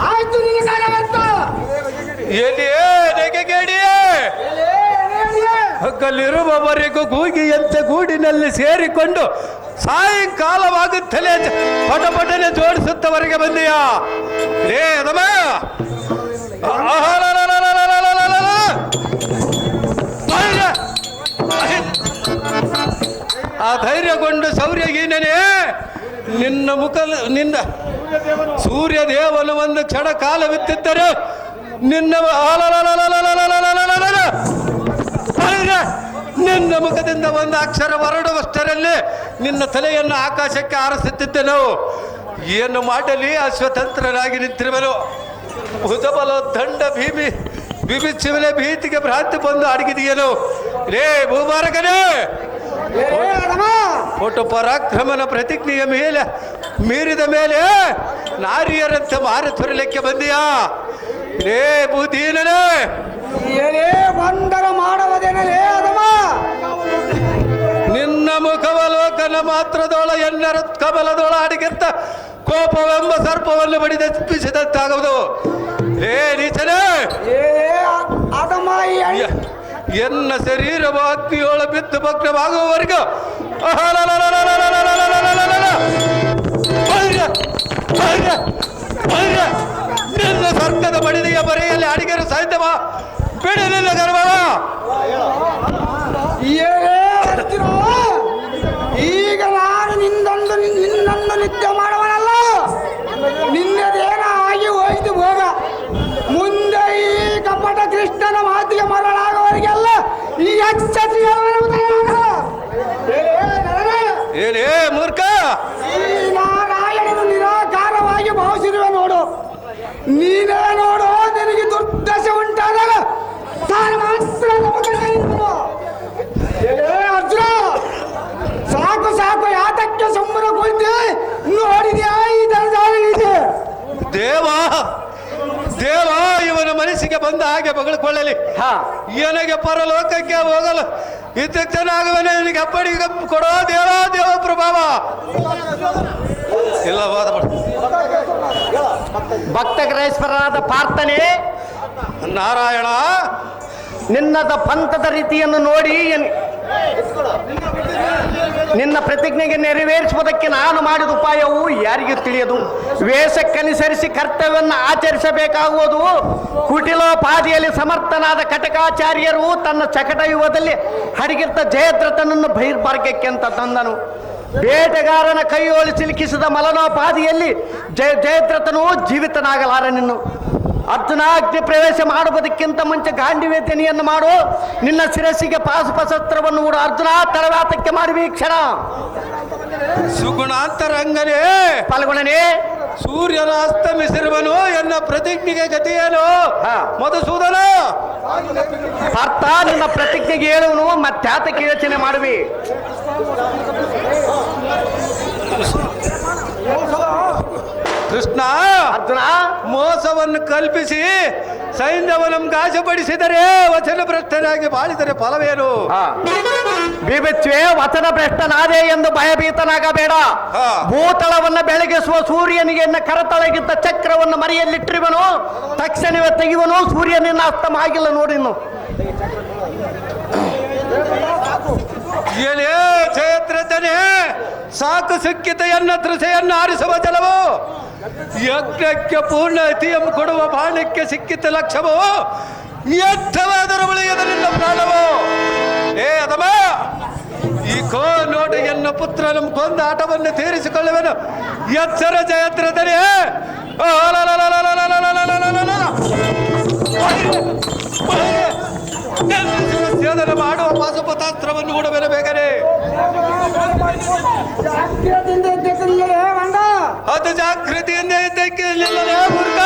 [SPEAKER 7] ಆಯ್ತು ನಿನಗಾಗಂತ.
[SPEAKER 6] ಹಗಲಿರುವವರೆಗೂ ಗೂಗಿಯಂತೆ ಗೂಡಿನಲ್ಲಿ ಸೇರಿಕೊಂಡು ಸಾಯಂಕಾಲವಾಗುತ್ತಲೇ ಪಟಪಟನೆ ಜೋಡಿಸುತ್ತವರೆಗೆ ಬಂದೆಯಾ? ರೇ ಅದಮ್ಮ, ಧೈರ್ಯಗೊಂಡು ಶೌರ್ಯಹೀನನೇ ನಿನ್ನ ನಿನ್ನ ಸೂರ್ಯ ದೇವನು ಒಂದು ಕ್ಷಣ ಕಾಲವಿತ್ತಿದ್ದರೆ ನಿನ್ನ ನಿನ್ನ ಮುಖದಿಂದ ಒಂದು ಅಕ್ಷರ ಹೊರಡುವಷ್ಟರಲ್ಲಿ ನಿನ್ನ ತಲೆಯನ್ನು ಆಕಾಶಕ್ಕೆ ಹಾರಿಸುತ್ತಿದ್ದೆನು. ಏನು ಮಾಡಲಿ ಅಶ್ವತಂತ್ರನಾಗಿ ನಿಂತಿರುವನು. ಭುಜಬಲ ದಂಡ ಬಿಬಿಚ್ಚಿವಲೆ ಭೀತಿಗೆ ಭ್ರಾಂತಿ ಬಂದು ಅಡಗಿದೆಯೇನು. ರೇ ಭೂಮಾರಕನೇ, ಒಟ್ಟು ಪರಾಕ್ರಮನ ಪ್ರತಿಜ್ಞೆಯ ಮೇಲೆ ಮೀರಿದ ಮೇಲೆ ನಾರಿಯರಂತೆ ಮಾರಿ ತೊರಲಿಕ್ಕೆ ಬಂದಿಯಾ. ರೇ ಬುದ್ಧೀನೇ,
[SPEAKER 7] ಏನೇ ಬಂದರ ಮಾಡುವುದೇನಲೇ ಅದಮ.
[SPEAKER 6] ನಿನ್ನ ಮುಖವಲೋಕನ ಮಾತ್ರದೋಳ ಎನ್ನರ ಕಮಲದೋಳ ಅಡಗಿರ್ತ ಕೋಪವೆಂಬ ಸರ್ಪವನ್ನು ಬಡಿದಪ್ಪಿಸಿದಂತಾಗುವುದು. ರೇ ನೀಚನೇ,
[SPEAKER 7] ಅದಮ
[SPEAKER 6] ಎನ್ನ ಶರೀರವ ಅಗ್ನಿಯೋಳ ಬಿದ್ದು ಭಗ್ನವಾಗುವವರೆಗೂ ನಿನ್ನ ಸ್ವರ್ಗದ ಬಡಿದೆಯ ಬರೆಯಲ್ಲಿ ಅಡಿಗೆರು ಸಾಧ್ಯವ ಬಿಡಲಿಲ್ಲ ಗರ್ವವ.
[SPEAKER 7] ಈಗ ನಾನು ನಿನ್ನನ್ನು ನಿತ್ಯ ಮಾಡುವನಲ್ಲ. ನಿನ್ನದೇನ ಆಗಿ ಹೋಯ್ತು ಹೋಗ. ಮುಂದೆ ಈ ಕಪಟ ಕೃಷ್ಣನ ಮಾತಿಗೆ ಮರಳಾಗುವವರಿಗೆಲ್ಲ ಈ
[SPEAKER 6] ಏನೇ ಮೂರ್ಖ,
[SPEAKER 7] ಈ ನಾರಾಯಣನು ನಿರಾಕಾರವಾಗಿ ಭಾವಿಸಿರುವೆ ನೋಡು. ನೀನೇ ನೋಡು, ನಿನಗೆ ದುರ್ದಶೆ ಉಂಟಾದಾಗ ತಾನು ಮಾತ್ರ ಅರ್ಜುನ. ಸಾಕು ಸಾಕು, ಯಾತಕ್ಕೆ ಸಂಬರ ಕೊಡ್ತಿ? ನೋಡಿದ್ಯಾ ಈ ದರದಾಳಿಗೆ?
[SPEAKER 6] ದೇವ ದೇವ ಇವನ ಮನಸ್ಸಿಗೆ ಬಂದ ಹಾಗೆ ಬಗಳ್ಕೊಳ್ಳಲಿ. ನನಗೆ ಪರಲೋಕಕ್ಕೆ ಹೋಗಲು ಇದ್ದನಾಗುವನೇ ನಿನಗೆ ಅಪ್ಪಡಿಗೆ ಕೊಡೋ ದೇವ ದೇವ ಪ್ರಭಾವ. ಇಲ್ಲ ವಾದ
[SPEAKER 1] ಭಕ್ತಗ್ರೇಶ್ವರನಾದ ಪಾರ್ಥನೆ,
[SPEAKER 6] ನಾರಾಯಣ,
[SPEAKER 1] ನಿನ್ನದ ಪಂಥದ ರೀತಿಯನ್ನು ನೋಡಿ ನಿನ್ನ ಪ್ರತಿಜ್ಞೆಗೆ ನೆರವೇರಿಸುವುದಕ್ಕೆ ನಾನು ಮಾಡಿದ ಉಪಾಯವು ಯಾರಿಗೂ ತಿಳಿಯದು. ವೇಷಕ್ಕನುಸರಿಸಿ ಕರ್ತವ್ಯವನ್ನು ಆಚರಿಸಬೇಕಾಗುವುದು. ಕುಟಿಲೋಪಾದಿಯಲ್ಲಿ ಸಮರ್ಥನಾದ ಕಟಕಾಚಾರ್ಯರು ತನ್ನ ಚಕಟಯುಗದಲ್ಲಿ ಹಡಗಿರ್ತ ಜಯದ್ರಥನನ್ನು ಬಹಿರ್ಮಾರ್ಗಕ್ಕೆ ಅಂತ ತಂದನು. ಬೇಟೆಗಾರನ ಕೈಯೋಲಿ ಸಿಲುಕಿಸಿದ ಮಲನೋಪಾದಿಯಲ್ಲಿ ಜಯದ್ರಥನು ಜೀವಿತನಾಗಲಾರನೆನ್ನು. ಅರ್ಜುನ, ಅಗ್ನಿ ಪ್ರವೇಶ ಮಾಡುವುದಕ್ಕಿಂತ ಮುಂಚೆ ಗಾಂಡಿವ್ಯ ತೆನೆಯನ್ನು ಮಾಡು. ನಿನ್ನ ಶಿರಸ್ಸಿಗೆ ಪಾಶುಪಶಸ್ತ್ರವನ್ನು ಹೂಡು. ಅರ್ಜುನ, ತಡವಾತಕ್ಕೆ ಮಾಡುವಿ ಕ್ಷಣ.
[SPEAKER 6] ಸುಗುಣಾಂತರಂಗನೇ,
[SPEAKER 1] ಪಾಲ್ಗೊಳ್ಳನೆ.
[SPEAKER 6] ಸೂರ್ಯನ ಅಸ್ತಮಿಸಿರುವನು ಎನ್ನ ಪ್ರತಿಜ್ಞೆಗೆ ಗತಿಯೇನು? ಮಧುಸೂದನ,
[SPEAKER 1] ಪಾರ್ಥ, ನಿನ್ನ ಪ್ರತಿಜ್ಞೆಗೆ ಹೇಳುವನು ಮತ್ತಾತಕ್ಕೆ ಯೋಚನೆ ಮಾಡುವಿ.
[SPEAKER 6] ಕೃಷ್ಣ,
[SPEAKER 1] ಅರ್ಜುನ,
[SPEAKER 6] ಮೋಸವನ್ನು ಕಲ್ಪಿಸಿ ಸೈನ್ಯವನ್ನು ಗಾಜಪಡಿಸಿದರೆ ವಚನ ಭ್ರಷ್ಟನಾಗಿ ಬಾಳಿದರೆ ಫಲವೇನು?
[SPEAKER 1] ಬೀಬಿಚ್ಚುವೆ, ವಚನ ಭ್ರಷ್ಟನಾದೆ ಎಂದು ಭಯಭೀತನಾಗಬೇಡ. ಭೂತಳವನ್ನು ಬೆಳಗಿಸುವ ಸೂರ್ಯನಿಗೆ ಕರತಳಗಿದ್ದ ಚಕ್ರವನ್ನು ಮರೆಯಲ್ಲಿಟ್ಟಿರುವನು. ತಕ್ಷಣವೇ ತೆಗೆಯುವನು. ಸೂರ್ಯನಿನ್ನ ಅಸ್ತಮ ಆಗಿಲ್ಲ ನೋಡಿನ್ನು.
[SPEAKER 6] ಏನೇ ಜಯದ್ರಥನೇ, ಸಾಕು ಸಿಕ್ಕಿತೆಯನ್ನ ದೃಸೆಯನ್ನು ಆರಿಸುವ ಜಲವು, ಯಜ್ಞಕ್ಕೆ ಪೂರ್ಣ ಅತಿಯಂ ಕೊಡುವ ಬಾಣಕ್ಕೆ ಸಿಕ್ಕಿತ ಲಕ್ಷ್ಯವು, ಎತ್ತವಾದರ ಬಳಿಯದಲ್ಲಿಲ್ಲ ಪ್ರಾಣವು. ಏ ಅದಮ, ಈ ನೋಡು, ಎನ್ನ ಪುತ್ರನ ಕೊಂದ ಆಟವನ್ನು ತೀರಿಸಿಕೊಳ್ಳುವೆನು. ಎಚ್ಚರ ಜಯದ್ರಥನೇ. ಛೇದನ ಮಾಡುವ ಪಾಶುಪತಾಸ್ತ್ರವನ್ನು ಹೂಡಬೇನೆ ಬೇಗನೆ. ಅದು ಜಾಗೃತಿಯಿಂದ ಇದ್ದಕ್ಕೆ ಮೂರ್ಖ.